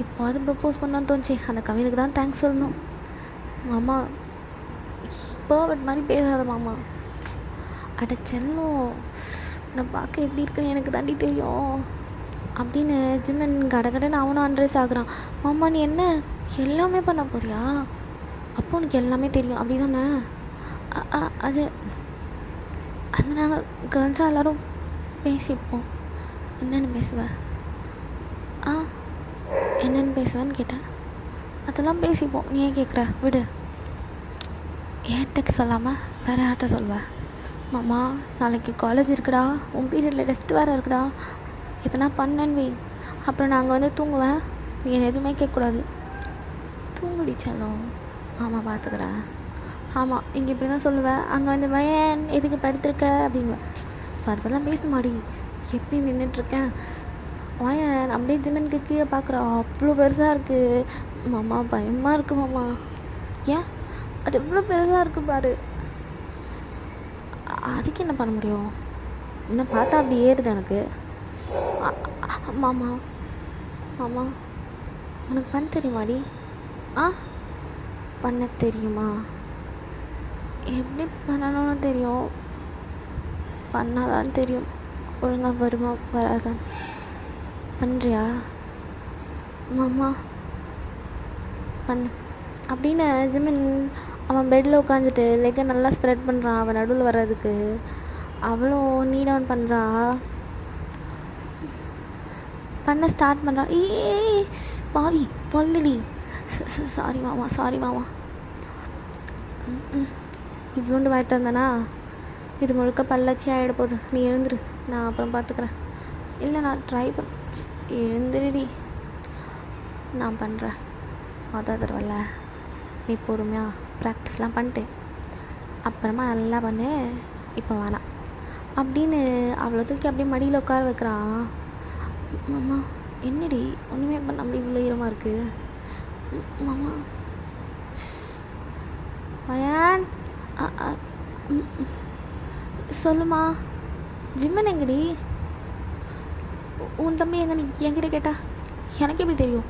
இப்போ அது ப்ரப்போஸ் பண்ணான்னு தோணுச்சு. அந்த கவினுக்கு தான் தேங்க்ஸ் சொல்லணும். மாமா பர்வட் மாதிரி பேசாத மாமா. அட செல்லும், நான் பார்க்க எப்படி இருக்குன்னு எனக்கு தாண்டி தெரியும் அப்படின்னு ஜிமன் கடகடன்னு அவனும் அண்ட்ரஸ் ஆகுறான். மாமா நீ என்ன எல்லாமே பண்ண போறியா? அப்போ உனக்கு எல்லாமே தெரியும் அப்படி தானே? அது அது நாங்கள் கேர்ள்ஸாக எல்லோரும் பேசிப்போம். என்னென்னு பேசுவேன்? என்னென்னு பேசுவேன்னு கேட்டேன். அதெல்லாம் பேசிப்போம், நீ ஏன் கேட்குற? விடு. ஏன்ட்டக்கு சொல்லாமல் வேறு யார்கிட்ட சொல்வேன்? மாமா நாளைக்கு காலேஜ் இருக்குடா, உன் பீரியடில் டெஸ்ட் வேறு இருக்குடா, எதனா பண்ணேன்னு வை, அப்புறம் நாங்கள் வந்து தூங்குவேன், நீ என்ன எதுவுமே கேட்கக்கூடாது. தூங்குடிச்சாலும் மாமா பார்த்துக்கிறேன். ஆமாம் இங்கே இப்படி தான் சொல்லுவேன், அங்கே வந்து வயன் எதுக்கு படுத்துருக்க அப்படின்வேன். இப்போ அது பதிலாக பேசணுமாடி, எப்படி நின்றுட்டுருக்கேன். வயன் அப்படியே ஜிமனுக்கு கீழே பார்க்குறா, அவ்வளோ பெருசாக இருக்குது. மாமா பயமாக இருக்குது மாமா. ஏன்? அது எவ்வளோ பெருசாக இருக்குது பாரு. அதுக்கு என்ன பண்ண முடியும்? இன்னும் பார்த்தா அப்படி ஏறுது எனக்கு. மாமா மாமா உனக்கு பண்ண தெரியுமாடி? பண்ண தெரியுமா? எப்படி பண்ணணும்னு தெரியும், பண்ணாதான் தெரியும் ஒழுங்காக வருமா வராதான். பண்ணுறியா மாமா? பண்ணு அப்படின்னு ஜிமின் அவன் பெட்டில் உட்காந்துட்டு லெக்கை நல்லா ஸ்ப்ரெட் பண்ணுறான் அவன் நடுவில் வர்றதுக்கு. அவளும் நீ டவுன் பண்ணுறா, பண்ண ஸ்டார்ட் பண்ணுறா. பாவி பொல்லுடி. சாரி மாமா, சாரி மாமா. இவ்வளோண்டு வாய்த்து வந்தேனா? இது முழுக்க பல்லாச்சி ஆகிட போகுது, நீ எழுந்துரு, நான் அப்புறம் பார்த்துக்கிறேன். இல்லை நான் ட்ரை எழுந்துருடி, நான் பண்ணுறேன். மொதல் தடவைல நீ பொறுமையாக ப்ராக்டிஸ்லாம் பண்ணிட்டு அப்புறமா நல்லா பண்ணு, இப்போ வேணாம் அப்படின்னு அவ்வளோ தூக்கி அப்படியே மடியில் உட்கார வைக்கிறான். மாமா என்னடி ஒன்றுமே பண்ண அப்படி இவ்வளோ ஈரமாக இருக்குது? மாமா வயான் சொல்லுமா. ஜிம்மன் எங்கடி? உன் தம்பி எங்க? நீ என்கிட்ட கேட்டா எனக்கு எப்படி தெரியும்?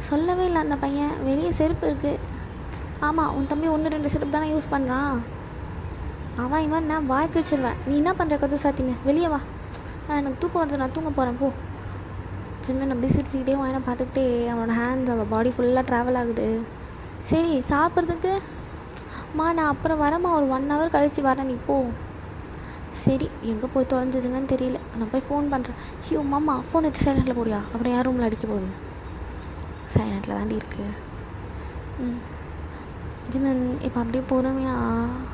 சொல்லவே இல்லை அந்த பையன். வெளியே செருப்பு இருக்குது. ஆமாம் உன் தம்பி 1-2 செருப்பு தானே யூஸ் பண்ணுறான். அவன் இவன் நான் வாய்க்கு வச்சிருவேன். நீ என்ன பண்ணுற? கது சாத்தின்னு வெளியே வா, எனக்கு தூக்கம் வருது, நான் தூங்க போகிறேன் போ. ஜிம்மன் அப்படி சிரிச்சுக்கிட்டே வாயினை பார்த்துக்கிட்டே அவனோட ஹேண்ட்ஸ் அவள் பாடி ஃபுல்லாக ட்ராவல் ஆகுது. சரி சாப்பிட்றதுக்கு நான் அப்புறம் வரேம்மா, ஒரு 1 hour கழித்து வரேன், நீ போ. சரி எங்கே போய் தொலைஞ்சதுங்கன்னு தெரியல, நான் போய் ஃபோன் பண்ணுறேன். ஐயோ மாமா ஃபோன் எடுத்து சைலண்டில் போடியா, அப்புறம் என் ரூமில் அடிக்க போகுது. சைலண்டில் தாண்டி இருக்குது. ஜிமன் இப்போ அப்படியே பொறுமையாக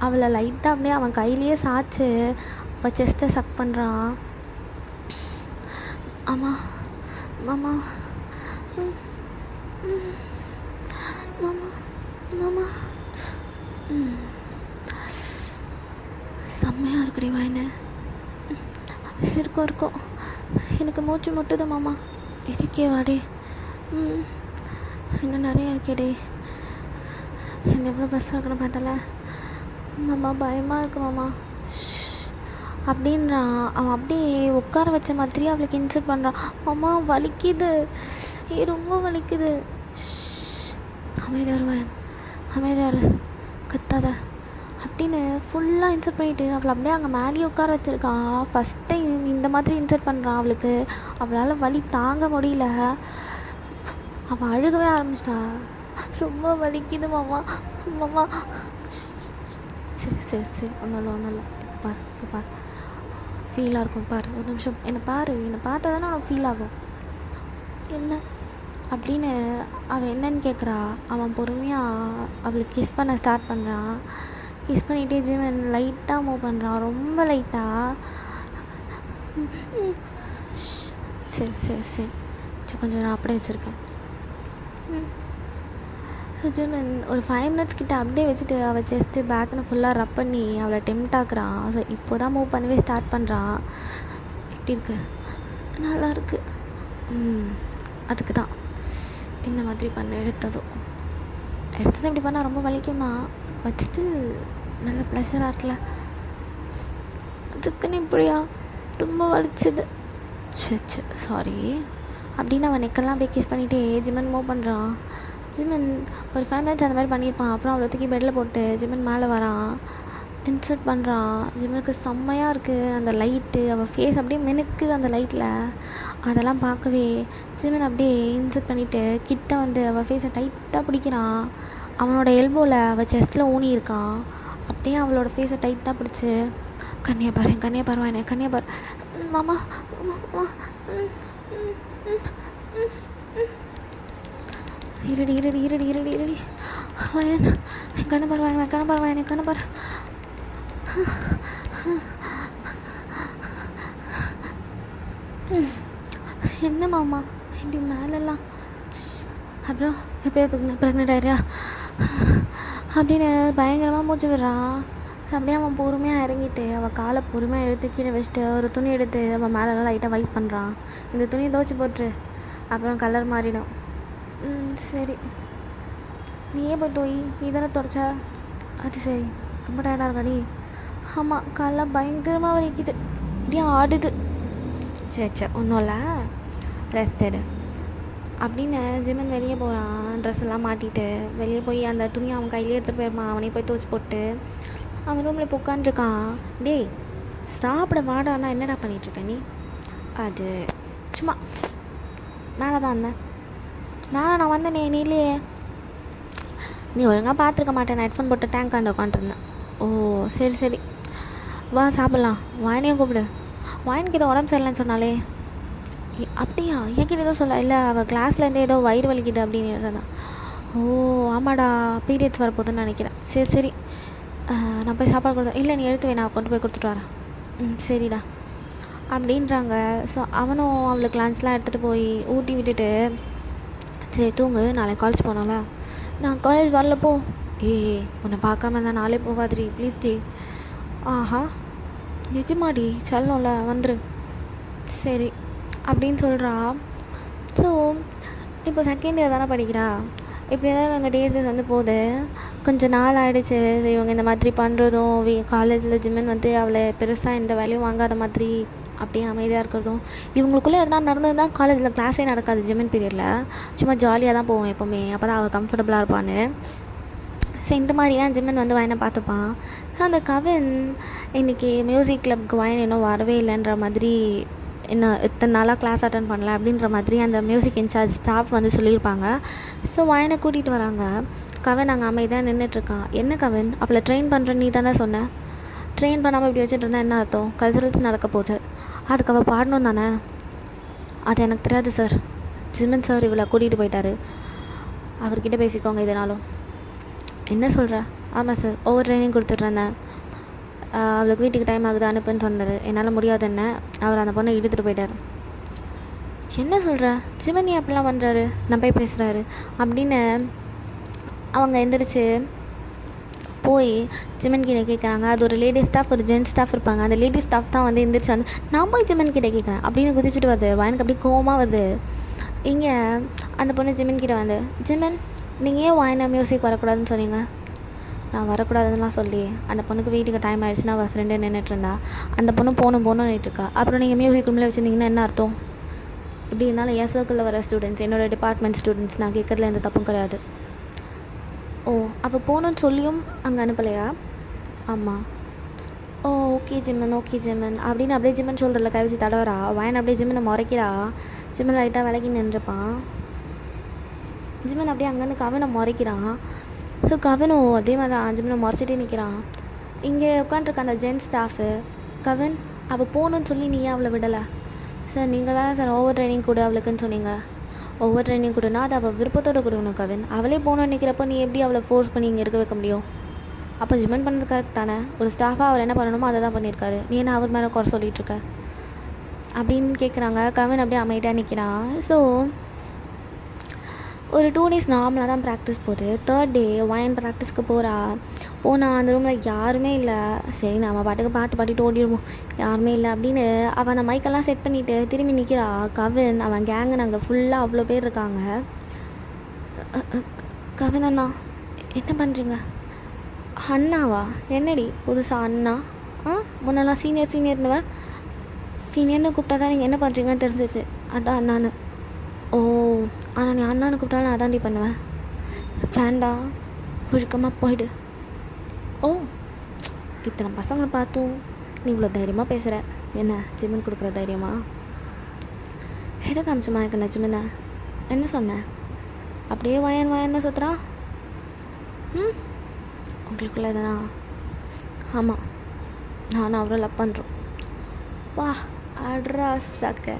அவளை லைட்டாக அப்படியே அவன் கையிலேயே சாய்ச்சி அவள் செஸ்ட்டை சக் பண்ணுறான். ஆமா மாமா, மாமா மாமா செம்மையாக இருக்குடி வாயின்னு. இருக்கும் எனக்கு மூச்சு முட்டுது மாமா. இருக்கே வாடே. இன்னும் நிறைய இருக்கேடே. எனக்கு எவ்வளோ பஸ்ஸாக இருக்குன்னு பார்த்தல மாமா, பயமாக இருக்கு மாமா அப்படின்றான். அவன் அப்படியே உட்கார வச்ச மாதிரி அவளுக்கு இன்சல்ட் பண்ணுறான். மாமா வலிக்குது, ரொம்ப வலிக்குது. அமைதியாரு கத்தாத அப்படின்னு ஃபுல்லாக இன்சல்ட் பண்ணிவிட்டு அவளை அப்படியே அங்கே மேலேயே உட்கார வச்சுருக்கான். ஃபஸ்ட் டைம் இந்த மாதிரி இன்சல்ட் பண்ணுறான். அவளுக்கு அவளால் வலி தாங்க முடியல. அவள் அழுகவே ஆரம்பிச்சிட்டா. ரொம்ப வலிக்குது மாமா. மாமா சரி ஒன்றும் இல்லை. இப்போ பார் ஃபீலாக இருக்கும் பார், ஒரு நிமிஷம் என்னை பார்த்தா தானே உனக்கு ஃபீல் ஆகும். என்ன அப்படின்னு அவன் என்னன்னு கேட்குறா. அவன் பொறுமையாக அவளுக்கு கிஸ் பண்ண ஸ்டார்ட் பண்ணுறான். கிஸ் பண்ணிகிட்டே ஜிமன் லைட்டாக மூவ் பண்ணுறான், ரொம்ப லைட்டாக. சரி கொஞ்சம் நான் அப்படியே வச்சுருக்கேன். ஜிமன் ஒரு 5 minutes கிட்ட அப்படியே வச்சுட்டு அவள் செஸ்ட்டு பேக்குன்னு ஃபுல்லாக ரப் பண்ணி அவளை டெம்ட் ஆக்குறான். ஸோ இப்போ தான் மூவ் பண்ணவே ஸ்டார்ட் பண்ணுறான். எப்படி இருக்கு? நல்லா இருக்கு. அதுக்கு தான் இந்த மாதிரி பண்ண எடுத்ததும் இப்படி பண்ணால் ரொம்ப வலிக்குமா, பட் ஸ்டில் நல்ல ப்ளஷராக இருக்கல. அதுக்குன்னு இப்படியா? ரொம்ப வலிச்சது. சே சாரி அப்படின்னு அவன் நெக்கெல்லாம் அப்படியே கிஸ் பண்ணிவிட்டு ஜிமன் மூவ் பண்ணுறான். ஜிமன் ஒரு 5 minutes அந்த மாதிரி பண்ணியிருப்பான். அப்புறம் அவளை தூக்கி பெட்டில் போட்டு ஜிமன் மேலே வரான், இன்சர்ட் பண்ணுறான். ஜிமனுக்கு செம்மையாக இருக்குது அந்த லைட்டு. அவள் ஃபேஸ் அப்படியே மினுக்குது அந்த லைட்டில். அதெல்லாம் பார்க்கவே ஜிமன் அப்படியே இன்சர்ட் பண்ணிவிட்டு கிட்ட வந்து அவள் ஃபேஸை டைட்டாக பிடிக்கிறான். அவனோட எல்போவில் அவள் செஸ்ட்டில் ஊனி இருக்கான். அப்படியே அவளோட ஃபேஸை டைட்டாக பிடிச்சி கண்ணியை பாரு மாமா. இருடி கண்ணை பாரு. என்ன மாமா இப்படி மேலெல்லாம்? அப்புறம் எப்போ ப்ரெக்னென்ட் ஆயிடுறியா அப்படின்னு பயங்கரமாக மூச்சு விடுறான். அப்படியே அவன் பொறுமையாக இறங்கிட்டு அவள் காலை பொறுமையாக எடுத்து கீழே வச்சுட்டு ஒரு துணி எடுத்து அவன் மேலெல்லாம் லைட்டாக வைப் பண்ணுறான். இந்த துணியை துவச்சி போட்டுரு, அப்புறம் கலர் மாறிடும். சரி நீயே போய் தோய், நீ தானே துடைச்சா? அது சரி, ரொம்ப டயர்டாக இருக்காடி? ஆமாம், காலெலாம் பயங்கரமாக வலிக்குது, அப்படியே ஆடுது. சரி ஒன்றும் இல்லை, ரெஸ்ட் எடு அப்படின்னு ஜிமன் வெளியே போகிறான். ட்ரெஸ் எல்லாம் மாட்டிட்டு வெளியே போய் அந்த துணியை அவன் கையிலே எடுத்துகிட்டு போயிருப்பான். அவனே போய் துவச்சி போட்டு அவன் ரூமில் இப்போ உட்காந்துருக்கான். டேய் சாப்பிட வாடான்னா என்னடா பண்ணிகிட்ருக்க நீ? அது சும்மா மேலே தான் இருந்தேன். மேலே நான் வந்தேனே, நீ இல்லையே. நீ ஒழுங்காக பார்த்துருக்க மாட்டேன், நான் ஹெட்ஃபோன் போட்டு டேங்க் ஆண்டு உட்காந்துருந்தேன். ஓ சரி வா சாப்பிட்லாம். வாயினையும் கூப்பிடு. வாயினுக்கு ஏதோ உடம்பு சரியில்லைன்னு சொன்னாலே. அப்படியா? என்கிட்ட எதுவும் சொல்ல? இல்லை அவள் கிளாஸ்லேருந்தே ஏதோ வயிறு வலிக்குது அப்படின்னு இருந்தான். ஓ ஆமாடா, பீரியட்ஸ் வரப்போகுதுன்னு நினைக்கிறேன். சரி நான் போய் சாப்பாடு கொடுத்தேன். இல்லை நீ எடுத்து வை, நான் கொண்டு போய் கொடுத்துட்டு வரேன். சரிடா அப்படின்றாங்க. ஸோ அவனும் அவளுக்கு லன்ச்லாம் எடுத்துகிட்டு போய் ஊட்டி விட்டுட்டு சரி தூங்கு, நாளைக்கு காலேஜ் போனோம்ல. நான் காலேஜ் வரலப்போ. உன்னை பார்க்காம இருந்தால் நாளே போகாதிரி ப்ளீஸ் டி. ஆஹா நிஜமாடி, செல்லோம்ல வந்துரு. சரி அப்படின்னு சொல்கிறா. ஸோ இப்போ செகண்ட் இயர் தானே படிக்கிறா. இப்படி தான் இவங்க டேஸஸ் வந்து போகுது. கொஞ்சம் நாள் ஆகிடுச்சு. ஸோ இவங்க இந்த மாதிரி பண்ணுறதும் காலேஜில் ஜிம்மன் வந்து அவளை பெருசாக எந்த வேலையும் வாங்காத மாதிரி அப்படியே அமைதியாக இருக்கிறதும். இவங்களுக்குள்ளே எதனா நடந்ததுன்னா காலேஜில் கிளாஸே நடக்காது ஜிம்மன் பீரியடில். சும்மா ஜாலியாக தான் போவோம் எப்போவுமே, அப்போ தான் அவள் கம்ஃபர்டபுளாக இருப்பான்னு. ஸோ இந்த மாதிரிலாம் ஜிம்மன் வந்து வயனை பார்த்துப்பான். ஸோ அந்த கவின் இன்றைக்கி மியூசிக் கிளப்புக்கு வயன் இன்னும் வரவே இல்லைன்ற மாதிரி என்ன இத்தனை நாளாக கிளாஸ் அட்டன் பண்ணல அப்படின்ற மாதிரி அந்த மியூசிக் இன்சார்ஜ் ஸ்டாஃப் வந்து சொல்லியிருப்பாங்க. ஸோ வயனை கூட்டிகிட்டு வராங்க. கவின் அங்கே அமைதியாக நின்றுட்டுருக்கான். என்ன கவின், அவளை ட்ரெயின் பண்ணுற நீ தானே சொன்ன? ட்ரெயின் பண்ணாமல் இப்படி வச்சுட்டு இருந்தால் என்ன அர்த்தம்? கல்ச்சுரல்ஸ் நடக்க போகுது, அதுக்கு அவள் பாடணும் தானே? அது எனக்கு தெரியாது சார். ஜிமின் சார் இவளை கூட்டிகிட்டு போயிட்டாரு, அவர்கிட்ட பேசிக்கோங்க இதனாலும். என்ன சொல்கிற? ஆமாம் சார், ஓவர் ட்ரைனிங் கொடுத்துட்றேன். அவளுக்கு வீட்டுக்கு டைம் ஆகுது அனுப்புன்னு சொன்னார். என்னால் முடியாது என்ன, அவர் அந்த பொண்ணை இழுத்துட்டு போயிட்டார். என்ன சொல்கிற? ஜிமின் அப்படிலாம் பண்ணுறாரு, நான் போய் பேசுகிறாரு அப்படின்னு அவங்க எந்திரிச்சு போய் ஜிமின் கிட்டே கேட்குறாங்க. அது ஒரு லேடி ஸ்டாஃப் ஒரு ஜென்ஸ் ஸ்டாஃப் இருப்பாங்க. அந்த லேடி ஸ்டாஃப் தான் வந்து எந்திரிச்சு வந்து நான் போய் ஜிமின் கிட்டே கேட்குறேன் அப்படின்னு குதிச்சுட்டு வருது. எனக்கு அப்படி கோவமாக வருது. இங்கே அந்த பொண்ணு ஜிமின் கிட்டே வந்து, ஜிமின் நீங்கள் ஏன் வாயினா மியூசிக் வரக்கூடாதுன்னு சொன்னீங்க? நான் வரக்கூடாதுன்னா சொல்லி அந்த பொண்ணுக்கு வீட்டுக்கு டைம் ஆகிடுச்சுன்னா அவள் ஃப்ரெண்டு நின்றுட்டுருந்தா. அந்த பொண்ணு போகணுன்னு இருக்கா. அப்புறம் நீங்கள் மியூசிக் ரூமில் வச்சுருந்தீங்கன்னா என்ன அர்த்தம்? இப்படி இருந்தாலும் என் சர்க்கிளில் வர ஸ்டூடெண்ட்ஸ், என்னோடய டிபார்ட்மெண்ட் ஸ்டூடெண்ட்ஸ், நான் கேட்குறதுல எந்த தப்பும் கிடையாது. ஓ, அவள் போகணுன்னு சொல்லியும் அங்கே அனுப்பலையா? ஆமாம். ஓ, ஓகே ஜிம்மன், ஓகே ஜிம்மன் அப்படின்னு அப்படியே ஜிம்மன் சொல்கிறல கை வச்சு தடவரா. வயன் அப்படியே ஜிம்மனை முறைக்கிறா. ஜிம்மன் லைட்டாக விலகி நின்றுப்பான். ஜிம்மன் அப்படியே அங்கேருந்து கவினை முறைக்கிறான். ஸோ கவினும் அதே மாதிரி தான் ஜிம்மனை முறைச்சிட்டே நிற்கிறான். இங்கே உட்காண்ட்ருக்க அந்த ஜென்ஸ் ஸ்டாஃபு, கவின் அவள் போகணுன்னு சொல்லி நீ ஏன் அவளை விடலை? சார் நீங்கள் தானே சார் ஓவர் ட்ரைனிங் கொடு அவளுக்குன்னு சொன்னீங்க. ஓவர் ட்ரைனிங் கொடுனா அது அவள் விருப்பத்தோடு கொடுக்கணும் கவின். அவளே போகணுன்னு நினைக்கிறப்போ நீ எப்படி அவளை ஃபோர்ஸ் பண்ணி இங்கே இருக்க வைக்க முடியும்? அப்போ ஜிம்மன் பண்ணது கரெக்ட் தானே? ஒரு ஸ்டாஃபாக அவர் என்ன பண்ணணுமோ அதை தான் பண்ணியிருக்காரு. நீ என்ன அவர் மேலே குறை சொல்லிகிட்ருக்க அப்படின்னு கேட்குறாங்க. கவின் அப்படியே அமைதியாக நிற்கிறான். ஸோ ஒரு 2 days நார்மலாக தான் ப்ராக்டிஸ் போகுது. 3rd day வயன் ப்ராக்டிஸ்க்கு போனால் அந்த ரூமில் யாருமே இல்லை. சரி நம்ம பாட்டுக்கு பாட்டு பாடிட்டு ஓடிடுவோம், யாருமே இல்லை அப்படின்னு அவன் அந்த மைக்கெல்லாம் செட் பண்ணிவிட்டு திரும்பி நிற்கிறா. கவின் அவன் கேங்கு நாங்கள் ஃபுல்லாக அவ்வளோ பேர் இருக்காங்க. கவின் அண்ணா என்ன பண்ணுறீங்க? அண்ணாவா? என்னடி புதுசாக அண்ணா? முன்னெல்லாம் சீனியர்னுவ, சீனியர்னு கூப்பிட்டா தான் நீங்கள் என்ன பண்ணுறீங்கன்னு தெரிஞ்சிச்சு, அதான் அண்ணான்னு. ஓ, ஆனால் நீ அண்ணான்னு கூப்பிட்டாலும் நான் அதாண்டி பண்ணுவேன். வேண்டாம், ஒழுக்கமாக போயிடு. ஓ, இத்தனை பசங்களை பார்த்தும் நீ இவ்வளோ தைரியமாக பேசுகிற, என்ன ஜிம்மன் கொடுக்குற தைரியமா? எதை காமிச்சமா எனக்கு ஜிம்மனை? என்ன சொன்னேன்? அப்படியே வயன்னு சுற்றுறா. உங்களுக்குள்ள எதனா? ஆமாம், நானும் அவரை லவ் பண்ணுறோம். வா அட்ரா சக்க.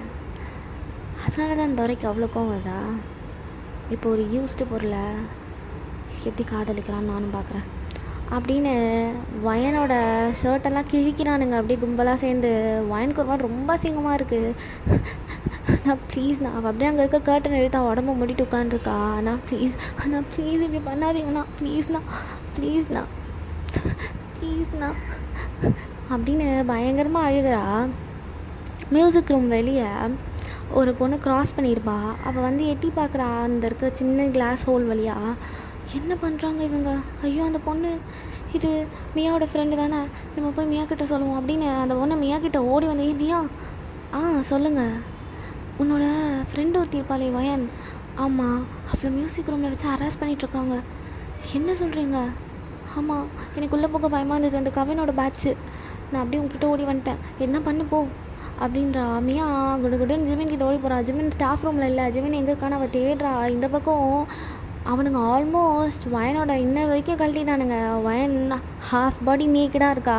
அதனால தான் இந்த வரைக்கும் அவ்வளோ கோவம் வருதா? இப்போ ஒரு யூஸ்டு பொருளை எப்படி காதலிக்கிறான்னு நானும் பார்க்குறேன் அப்படின்னு வயனோட ஷர்ட்டெல்லாம் கிழிக்கிறானுங்க அப்படியே கும்பலாக சேர்ந்து. வயனுக்கு ஒரு மாதிரி ரொம்ப அசிங்கமாக இருக்குது. நான் ப்ளீஸ்ண்ணா, அவள் அப்படியே அங்கே இருக்க கர்ட்டன் எடுத்து அவள் உடம்பு மூடிட்டு உட்காந்துருக்கா. ப்ளீஸ் இப்படி பண்ணாதீங்கண்ணா, ப்ளீஸ்ண்ணா அப்படின்னு பயங்கரமாக அழுகிறா. மியூசிக் ரூம் வெளியே ஒரு பொண்ணு க்ராஸ் பண்ணியிருப்பா. அவள் வந்து எட்டி பார்க்குறா அந்த இருக்க சின்ன கிளாஸ் ஹோல் வழியாக. என்ன பண்ணுறாங்க இவங்க? ஐயோ, அந்த பொண்ணு இது மியாவோட ஃப்ரெண்டு தானே, நம்ம போய் மியா கிட்ட சொல்லுவோம் அப்படின்னு அந்த பொண்ணு மியா கிட்ட ஓடி வந்து, மியா சொல்லுங்கள், உன்னோட ஃப்ரெண்டு ஒருத்தி இருப்பாளே வயன், ஆமாம், அவளை மியூசிக் ரூமில் வச்சு ஹராஸ் பண்ணிகிட்ருக்காங்க. என்ன சொல்கிறீங்க? ஆமாம், எனக்கு உள்ளே போக பயமாக இருந்தது, அந்த கவினோட பேட்ச்சு. நான் அப்படியே உங்ககிட்ட ஓடி வந்துட்டேன், என்ன பண்ணு போ அப்படின்றா. மியா குடுன்னு ஜிமின் கிட்ட ஓடி போகிறா. ஜிமின் ஸ்டாஃப் ரூமில் இல்லை, ஜிமின் எங்கே இருக்கான்னு அவள் தேடுறா. இந்த பக்கம் அவனுங்க ஆல்மோஸ்ட் வயனோட இன்னும் வரைக்கும் கழட்டிட்டானுங்க. வயன் ஹாஃப் பாடி நீக்கடாக இருக்கா.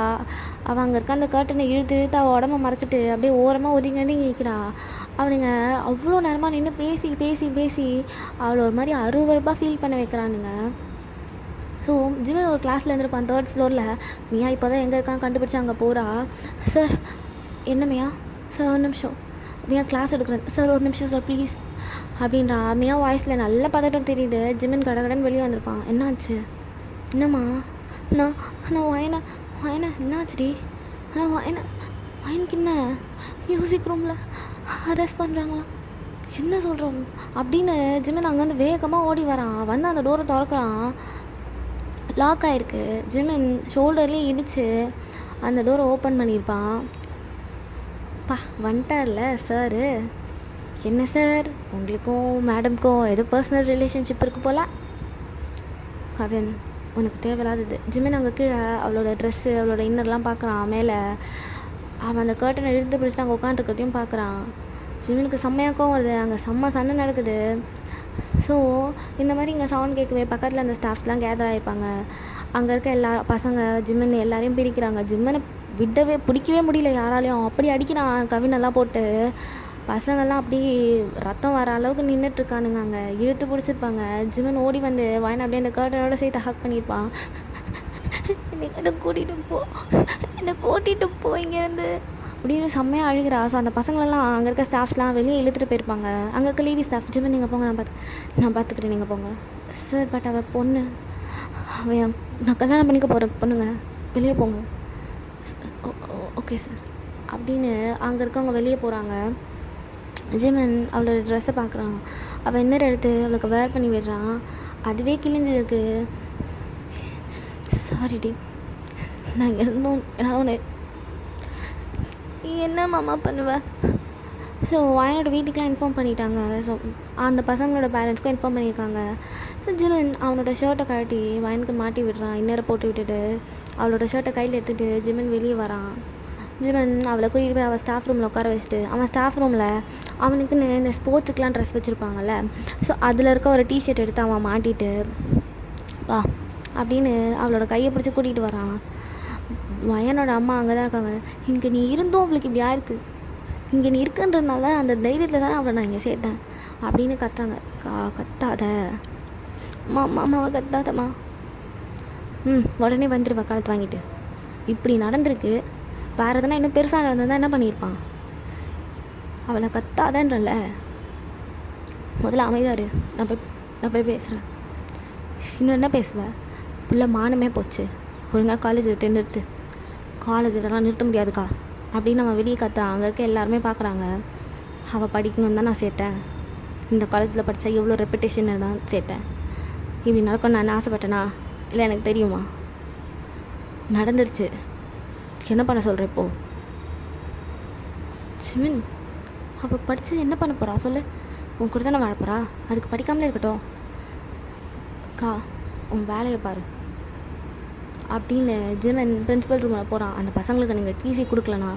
அவள் அங்கே இருக்க அந்த கர்ட்டனை இழுத்து அவள் உடம்ப மறைச்சிட்டு அப்படியே ஓரமாக ஒதுங்கி நிற்கிறா. அவனுங்க அவ்வளோ நேரமாக நின்று பேசி அவளை ஒரு மாதிரி அருவருப்பாக ஃபீல் பண்ண வைக்கிறானுங்க. ஸோ ஜிமின் ஒரு கிளாஸில் இருந்திருப்பான் 3rd floorல. மியா இப்போ தான் எங்கே இருக்கான்னு கண்டுபிடிச்சி அங்கே போகிறா. சார், என்ன மியா? சார் ஒரு நிமிஷம், மியா கிளாஸ் எடுக்கிறேன் சார், ஒரு நிமிஷம் சார் ப்ளீஸ் அப்படின்றா. மியா வாய்ஸில் நல்ல பதட்டம் தெரியுது. ஜிமின் கடகடன்னு வெளியே வந்திருப்பான். என்னாச்சு? என்னம்மா? நான் வயனை என்னாச்சுடி? ஆனால் வயனுக்கு என்ன மியூசிக் ரூமில் அரெஸ்ட் பண்ணுறாங்களாம். என்ன சொல்கிறோம் அப்படின்னு ஜிமின் அங்கேருந்து வேகமாக ஓடி வரான். வந்து அந்த டோரை திறக்கிறான். லாக் ஆகிருக்கு. ஜிமின் ஷோல்டர்லேயே இடித்து அந்த டோரை ஓப்பன் பண்ணியிருப்பான். வந்துட்டார்ல சார். என்ன சார், உங்களுக்கும் மேடம்க்கும் ஏதோ பர்சனல் ரிலேஷன்ஷிப் இருக்குது போல். கவின், உனக்கு தேவையில்லாதது. ஜிமின் அங்கே கீழே அவளோட ட்ரெஸ்ஸு அவளோட இன்னர்லாம் பார்க்குறான். மேலே அவன் அந்த கர்ட்டனை இழுத்து பிடிச்சிட்டு அங்கே உட்காந்துருக்கிறதையும் பார்க்குறான். ஜிமினுக்கு செம்மையாக கோவம் வருது. அங்கே செம்ம சண்டை நடக்குது. ஸோ இந்த மாதிரி இங்கே சவுண்ட் கேட்கவே பக்கத்தில் அந்த ஸ்டாஃப்லாம் கேதர் ஆகிருப்பாங்க. அங்கே இருக்க எல்லா பசங்க ஜிம்மன் எல்லாரையும் பிரிக்கிறாங்க. ஜிம்மனை பிடிக்கவே முடியல யாராலையும். அப்படி அடிக்கிறான் கவினெல்லாம் போட்டு. பசங்கள்லாம் அப்படி ரத்தம் வர அளவுக்கு நின்றுட்டுருக்கானுங்க. அங்கே இழுத்து பிடிச்சிருப்பாங்க. ஜிம்மன் ஓடி வந்து வாயின அப்படியே அந்த கர்ட்டனோட சேர்த்து ஹக் பண்ணியிருப்பான். என்னை கூட்டிகிட்டு போ இங்கேருந்து அப்படின்னு செம்மையாக அழுகிறா. ஸோ அந்த பசங்களெல்லாம் அங்கே இருக்க ஸ்டாஃப்ஸ்லாம் வெளியே இழுத்துட்டு போயிருப்பாங்க. அங்கே இருக்க லேடி ஸ்டாஃப், ஜிம்மன் நீங்கள் போங்க, நான் பார்த்துக்கிறேன், நீங்கள் போங்க சார். பட் அவள் பொண்ணு, அவன் நான் கல்யாணம் பண்ணிக்க போகிற பொண்ணுங்க, வெளியே போங்க. ஓகே சார் அப்படின்னு அங்கே இருக்கவங்க வெளியே போகிறாங்க. ஜிம்மன் அவளோட ட்ரெஸ்ஸை பார்க்குறான். அவள் இன்னொரு எடுத்து அவளுக்கு வேர் பண்ணி விடுறான். அதுவே கிழிஞ்சதுக்கு சாரிடி, நான் இங்கே இருந்தோம், என்னால் ஒன்று. நீ என்ன மாமா பண்ணுவேன்? ஸோ வாயனோட வீட்டுக்கெலாம் இன்ஃபார்ம் பண்ணிட்டாங்க. ஸோ அந்த பசங்களோட பேரண்ட்ஸ்க்கும் இன்ஃபார்ம் பண்ணியிருக்காங்க. ஸோ ஜிம்மன் அவனோட ஷர்ட்டை கழட்டி வாயனுக்கு மாட்டி விடுறான். இன்னரை போட்டு விட்டுட்டு அவளோட ஷர்ட்டை கையில் எடுத்துகிட்டு ஜிம்மன் வெளியே வரான். ஜிம்மன் அவளை கூட்டிகிட்டு போய் அவள் ஸ்டாஃப் ரூமில் உட்கார வச்சுட்டு, அவன் ஸ்டாஃப் ரூமில் அவனுக்குன்னு இந்த ஸ்போர்ட்ஸுக்கெலாம் ட்ரெஸ் வச்சுருப்பாங்கல்ல, ஸோ அதில் இருக்க ஒரு டிஷர்ட் எடுத்து அவன் மாட்டிட்டு வா அப்படின்னு அவளோட கையை பிடிச்சி கூட்டிகிட்டு வரான். வயனோட அம்மா அங்கே தான் இருக்காங்க. இங்கே நீ இருந்தும் அவளுக்கு இப்படி ஆயிருக்கு, இங்கே நீ இருக்குன்றதுனால அந்த தைரியத்தில் தானே அவளை நான் இங்கே சேர்த்தேன் அப்படின்னு கத்துறாங்க. கத்தாத மாமாவை கத்தாதம்மா. உடனே வந்துடுவா காலத்து வாங்கிட்டு. இப்படி நடந்திருக்கு, வேறு எதனா இன்னும் பெருசாக நடந்ததுதான் என்ன பண்ணியிருப்பான்? அவளை கத்தாதன்றல, முதல்ல அமைதாரு. நான் போய் பேசுகிறேன். இன்னும் என்ன பேசுவேன்? புள்ள மானமே போச்சு, ஒழுங்காக காலேஜ் விட்டு நிறுத்து. காலேஜ் விட்டலாம் நிறுத்த முடியாதுக்கா அப்படின்னு அவன் வெளியே கத்துறான். அங்கே இருக்க எல்லாருமே பார்க்குறாங்க. அவள் படிக்கணும்னு தான் நான் சேர்த்தேன், இந்த காலேஜில் படித்தா எவ்வளோ ரெப்புடேஷன் தான் சேர்த்தேன். இப்படி நடக்கும் நான் ஆசைப்பட்டேனா? இல்லை, எனக்கு தெரியுமா? நடந்துருச்சு, என்ன பண்ண சொல்கிறேன் இப்போது? ஜிமின், அவள் படித்தது என்ன பண்ண போகிறா சொல்லு? உன் கூட தானே வாழ போகிறா, அதுக்கு படிக்காமலே இருக்கட்டும். அக்கா, உன் வேலையை பாரு அப்படின்னு ஜிம்மன் பிரின்சிபல் ரூமில் போகிறான். அந்த பசங்களுக்கு நீங்கள் டிசி கொடுக்கலண்ணா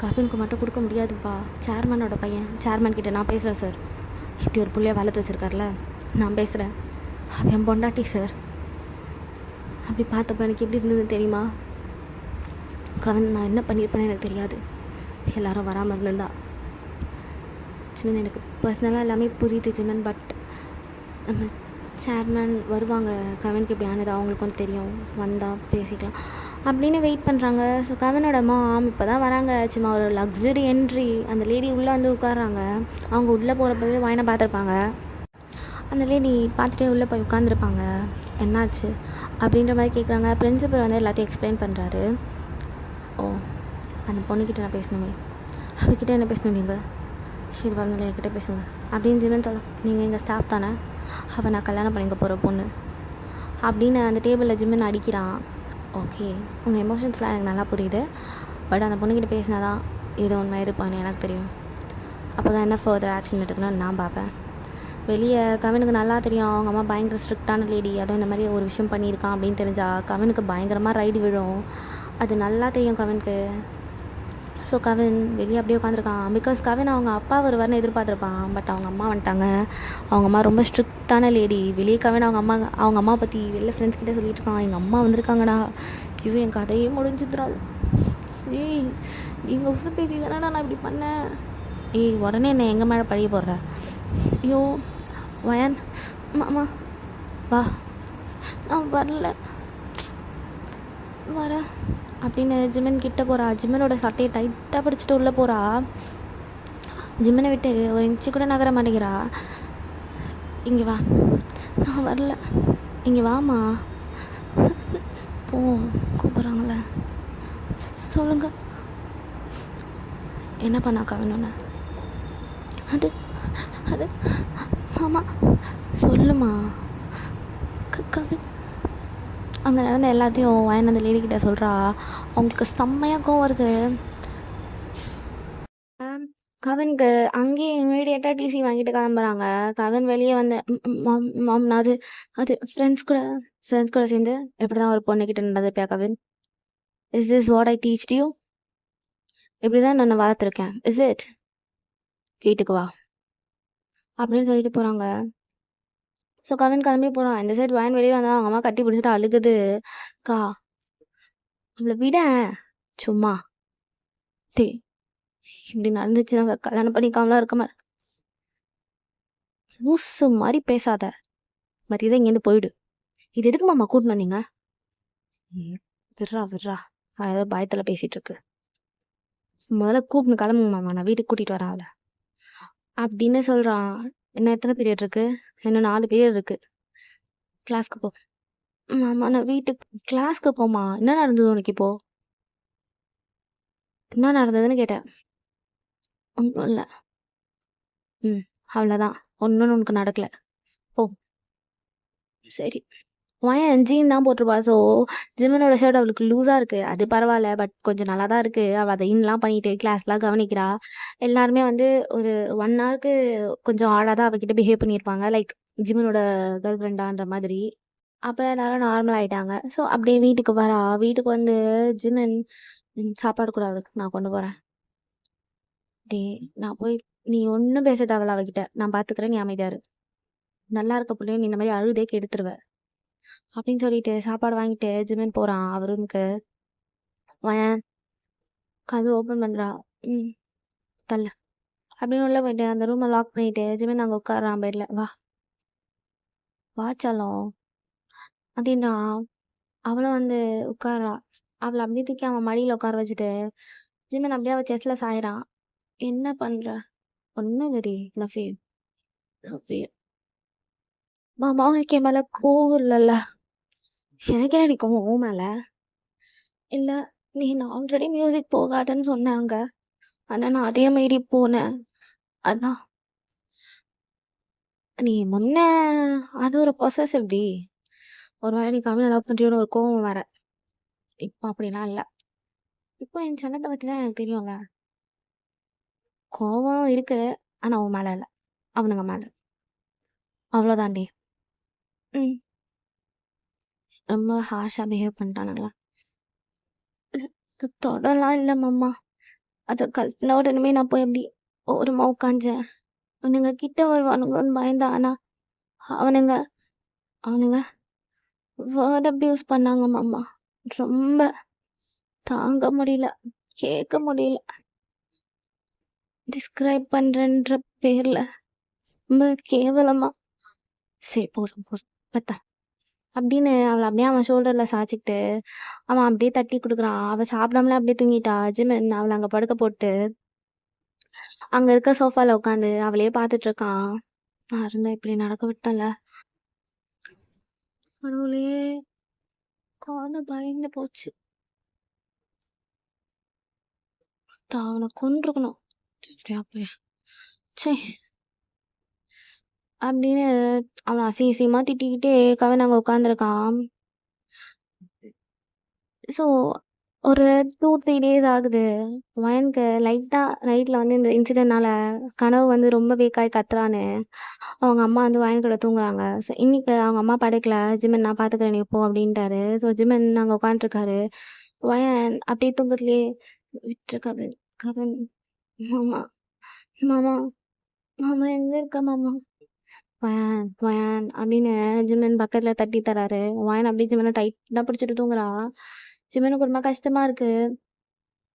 கவினுக்கு மட்டும் கொடுக்க முடியாதுப்பா. சேர்மனோட பையன், சேர்மன் கிட்டே நான் பேசுகிறேன் சார். இப்படி ஒரு புள்ளைய வளர்த்து வச்சுருக்கார்ல, நான் பேசுகிறேன். அவன் பொண்டாட்டி சார். அப்படி பார்த்தப்போ எனக்கு எப்படி இருந்ததுன்னு தெரியுமா? கவின், நான் என்ன பண்ணியிருப்பேன்னு எனக்கு தெரியாது, எல்லோரும் வராமல் இருந்திருந்தா. ஜிம்மன், எனக்கு பர்சனலாக எல்லாமே புரியுது ஜிம்மன். பட் நம்ம சேர்மேன் வருவாங்க, கவினுக்கு இப்படி ஆனது அவங்களுக்கு வந்து தெரியும், வந்தால் பேசிக்கலாம் அப்படின்னு வெயிட் பண்ணுறாங்க. ஸோ கவினோட மாம் இப்போ தான் வராங்க. சும்மா ஒரு லக்ஸுரி என்ட்ரி. அந்த லேடி உள்ளே வந்து உட்காடுறாங்க. அவங்க உள்ளே போகிறப்பவே வாயினை பார்த்துருப்பாங்க. அந்த லேடி பார்த்துட்டே உள்ளே போய் உட்காந்துருப்பாங்க. என்னாச்சு அப்படின்ற மாதிரி கேட்குறாங்க. பிரின்சிபல் வந்து எல்லாத்தையும் எக்ஸ்பிளைன் பண்ணுறாரு. ஓ, அந்த பொண்ணுக்கிட்ட நான் பேசணுமே, அவகிட்ட என்ன பேசணும்? நீங்கள் சரி வரல, என்கிட்ட பேசுங்க அப்படின்னு ஜிம்மன் சொல்லலாம். நீங்கள் எங்கள் ஸ்டாஃப் தானே, அவள் நான் கல்யாணம் பண்ணிக்க போகிற பொண்ணு அப்படின்னு அந்த டேபிளில் ஜிம்மன் அடிக்கிறான். ஓகே, உங்கள் எமோஷன்ஸ்லாம் எனக்கு நல்லா புரியுது. பட் அந்த பொண்ணுக்கிட்ட பேசினா தான் இது உண்மை இது பண்ணு எனக்கு தெரியும். அப்போ தான் என்ன ஃபர்தர் ஆக்ஷன் எடுக்கணும்னு நான் பார்ப்பேன். வெளியே கவினுக்கு நல்லா தெரியும், அவங்க அம்மா பயங்கர ஸ்ட்ரிக்டான லேடி. அதுவும் இந்த மாதிரி ஒரு விஷயம் பண்ணியிருக்கான் அப்படின்னு தெரிஞ்சால் கவினுக்கு பயங்கரமாக ரைடு விழும். அது நல்லா தெரியும் கவினுக்கு. ஸோ கவின் வெளியே அப்படியே உட்காந்துருக்கான். பிகாஸ் கவின் அவங்க அப்பா வருவார்னு எதிர்பார்த்துருப்பான். பட் அவங்க அம்மா வந்துட்டாங்க. அவங்க அம்மா ரொம்ப ஸ்ட்ரிக்டான லேடி. வெளியே கவின் அவங்க அம்மா பற்றி வெளில ஃப்ரெண்ட்ஸ் கிட்டே சொல்லிட்டு இருக்கான், எங்கள் அம்மா வந்திருக்காங்கடா. இவன் என் கதையே முடிஞ்சிடுறாள். ஏய், நீங்கள் உசு பேசி தானடா நான் இப்படி பண்ணேன். ஏய், உடனே என்ன எங்கள் மேலே பழிய போடுற? ஐயோ வயன், மாமா வா, நான் வரல வர அப்படின்னு ஜிம்மன் கிட்டே போகிறா. ஜிம்மனோட சட்டையை டைட்டாக பிடிச்சிட்டு உள்ளே போகிறா. ஜிம்மனை விட்டு ஒரு இன்ச்சு கூட நகர மாட்டேங்கிறா. இங்கே வா, நான் வரல, இங்கே வாமா. போ, கூப்பிட்றாங்கள, சொல்லுங்க. என்ன பண்ணா கவினோன்னு? அது அது மாமா சொல்லுமா. கவின் அங்கே நடந்த எல்லாத்தையும் வயன் அந்த லேடிக்கிட்ட சொல்கிறா. அவங்களுக்கு செம்மையாக கோவம் வருது. கவினுக்கு அங்கேயே இமீடியட்டாக டிசி வாங்கிட்டு கிளம்புறாங்க. கவின் வெளியே வந்து மாம் நான் அது ஃப்ரெண்ட்ஸ் கூட சேர்ந்து எப்படி தான் ஒரு பொண்ணுக்கிட்ட நடந்துருப்பியா Kavin? Is this what I teached you? இப்படி தான் நான் வளர்த்துருக்கேன். Is it? வீட்டுக்கு வா அப்படின்னு சொல்லிட்டு போகிறாங்க. ஸோ கவின் கிளம்பி போகிறான். இந்த சைடு வாயின் வெளியே வந்தா அவங்க அம்மா கட்டி பிடிச்சிட்டு அழுகுது. அக்கா அவளை விட சும்மா டே இப்படி நடந்துச்சுன்னா கல்யாணம் பண்ணிக்காமலாம் இருக்க மாட்டேன். லூசு மாதிரி பேசாத, மரியாதை இங்கேருந்து போயிடு. இது எதுக்கு மாமா கூட்டின்னு வந்தீங்க? விட்றா விட்றா, ஏதோ பயத்தில் பேசிகிட்டு இருக்கு. முதல்ல கூப்பிட்டு கிளம்புங்க மாமா, நான் வீட்டுக்கு கூட்டிகிட்டு வரேன் அவளை அப்படின்னு சொல்கிறான். இன்னும் எத்தனை பீரியட் இருக்கு? இன்னும் 4 பீரியட் இருக்கு. கிளாஸ்க்கு போ மாமா. நான் வீட்டுக்கு கிளாஸ்க்கு போமா. என்ன நடந்தது உனக்கு இப்போ? என்ன நடந்ததுன்னு கேட்டேன். ஒன்றும் இல்லை. அவ்வளோதான், ஒன்றும் உனக்கு நடக்கல. ஓ சரி. ஏன் ஜீன் தான் போட்டிருப்பா. ஸோ ஜிம்மனோட ஷர்ட் அவளுக்கு லூஸாக இருக்குது, அது பரவாயில்ல. பட் கொஞ்சம் நல்லா தான் இருக்குது. அவள் அதை இன்லாம் பண்ணிட்டு கிளாஸ்லாம் கவனிக்கிறா. எல்லாருமே வந்து ஒரு 1 ஹவருக்கு கொஞ்சம் ஆடாக தான் அவகிட்ட பிஹேவ் பண்ணியிருப்பாங்க, லைக் ஜிம்மனோட கேர்ள் ஃப்ரெண்டான்ற மாதிரி. அப்புறம் எல்லாரும் நார்மல் ஆகிட்டாங்க. ஸோ அப்படியே வீட்டுக்கு வரா. வீட்டுக்கு வந்து ஜிம்மன் சாப்பாடு கூட அவளுக்கு நான் கொண்டு போகிறேன். டே நான் போய் நீ ஒன்றும் பேச தேவையில்ல அவகிட்ட, நான் பார்த்துக்கிறேன், நீ அமைதியாரு. நல்லா இருக்க பிள்ளைய நீ இந்த மாதிரி அழுதே கெடுத்துருவ அப்படின்னு சொல்லிட்டு சாப்பாடு வாங்கிட்டு ஜிம்மன் போகிறான் அவர் ரூமுக்கு. வாயன் கதவு ஓப்பன் பண்ணுறா. தள்ள அப்படின்னு உள்ள போயிட்டு அந்த ரூமை லாக் பண்ணிட்டு ஜிம்மன் அங்கே உட்காடுறான் பெட்டில். வா வாச்சாலும் அப்படின்றான். அவளும் வந்து உட்காரா. அவளை அப்படியே தூக்கி அவன் மடியில் உட்கார வச்சுட்டு ஜிம்மன் அப்படியே அவள் செஸ்டில் சாயிறான். என்ன பண்ணுற? ஒன்றும் இல்லடி, லவ் யூ லவ் யூ. மாமா அவங்களுக்கு என் மேலே கோவம் இல்லைல்ல? எனக்கு என்ன கோவம் உன் மேலே? இல்லை, நீ நான் ஆல்ரெடி மியூசிக் போகாதன்னு சொன்னாங்க, ஆனால் நான் அதே மாரி போனேன். அதான் நீ முன்ன அது ஒரு பொசசிவ்டி. ஒரு வேளை நீ கம்மியாக லவ் பண்ணுறியோன்னு ஒரு கோவம் வேற. இப்போ அப்படிலாம் இல்லை. இப்போ என் சொன்னதை பற்றி தான் எனக்கு தெரியும்ல. கோவம் இருக்கு, ஆனால் அவன் மேலே இல்லை, அவனுங்க மேலே. அவ்வளோதாண்டி. ரொம்ப ஹார்ஷாக பிஹேவ் பண்ணிட்டானுங்களா? தொடலாம் இல்லை மாமா. அதை கழட்டின உடனே நான் போய் அப்படி ஓரமா உட்காந்தேன். அவனுங்க கிட்ட வருவானுங்களோன்னு பயந்தேன். ஆனால் அவனுங்க அவனுங்க வேர்ட் அப்யூஸ் பண்ணாங்க மாமா. ரொம்ப தாங்க முடியல, கேட்க முடியல. டிஸ்கிரைப் பண்ணுறன்ற பேரில் ரொம்ப கேவலமா. சரி போதும் போதும் பத்தா அப்படின்னு அவளை அப்படியே அவன் ஷோல்டரில் சாய்ச்சிக்கிட்டு அவன் அப்படியே தட்டி கொடுக்குறான். அவள் சாப்பிடாமல அப்படியே தூங்கிட்டா. ஜிம்மன் அவளை அங்கே படுக்க போட்டு அங்கே இருக்க சோஃபாவில் உட்காந்து அவளையே பார்த்துட்டு இருக்கான். நான் இருந்தா இப்படி நடக்க விட்டல. கடவுளே, குழந்தை பயந்து போச்சு. அவனை கொண்டிருக்கணும். சே அப்படின்னு அவனை அசிங்கமா திட்டிக்கிட்டே கவன் அங்கே உட்காந்துருக்கான். ஸோ ஒரு 2-3 டேஸ் ஆகுது. வயனுக்கு லைட்டாக நைட்டில் வந்து இந்த இன்சிடென்ட்னால கனவு வந்து ரொம்ப வீக்காகி கத்துறான்னு அவங்க அம்மா வந்து வயன் கூட தூங்குறாங்க. ஸோ இன்னைக்கு அவங்க அம்மா படைக்கல. ஜிம்மன் நான் பார்த்துக்கிறேன் நீ போ அப்படின்ட்டாரு. ஸோ ஜிம்மன் அங்கே உட்காந்துருக்காரு. வயன் அப்படியே தூக்கத்துலேயே விட்டுரு கவின் கவின். மாமா மாமா மாமா எங்கே இருக்க மாமா? வயான் வயான் அப்படின்னு ஜிம்மன் பக்கத்தில் தட்டி தராரு. வயன் அப்படியே ஜிம்மனை டைட்டாக பிடிச்சிட்டு தூங்குறா. ஜிம்மனுக்கு ரொம்ப கஷ்டமாக இருக்குது.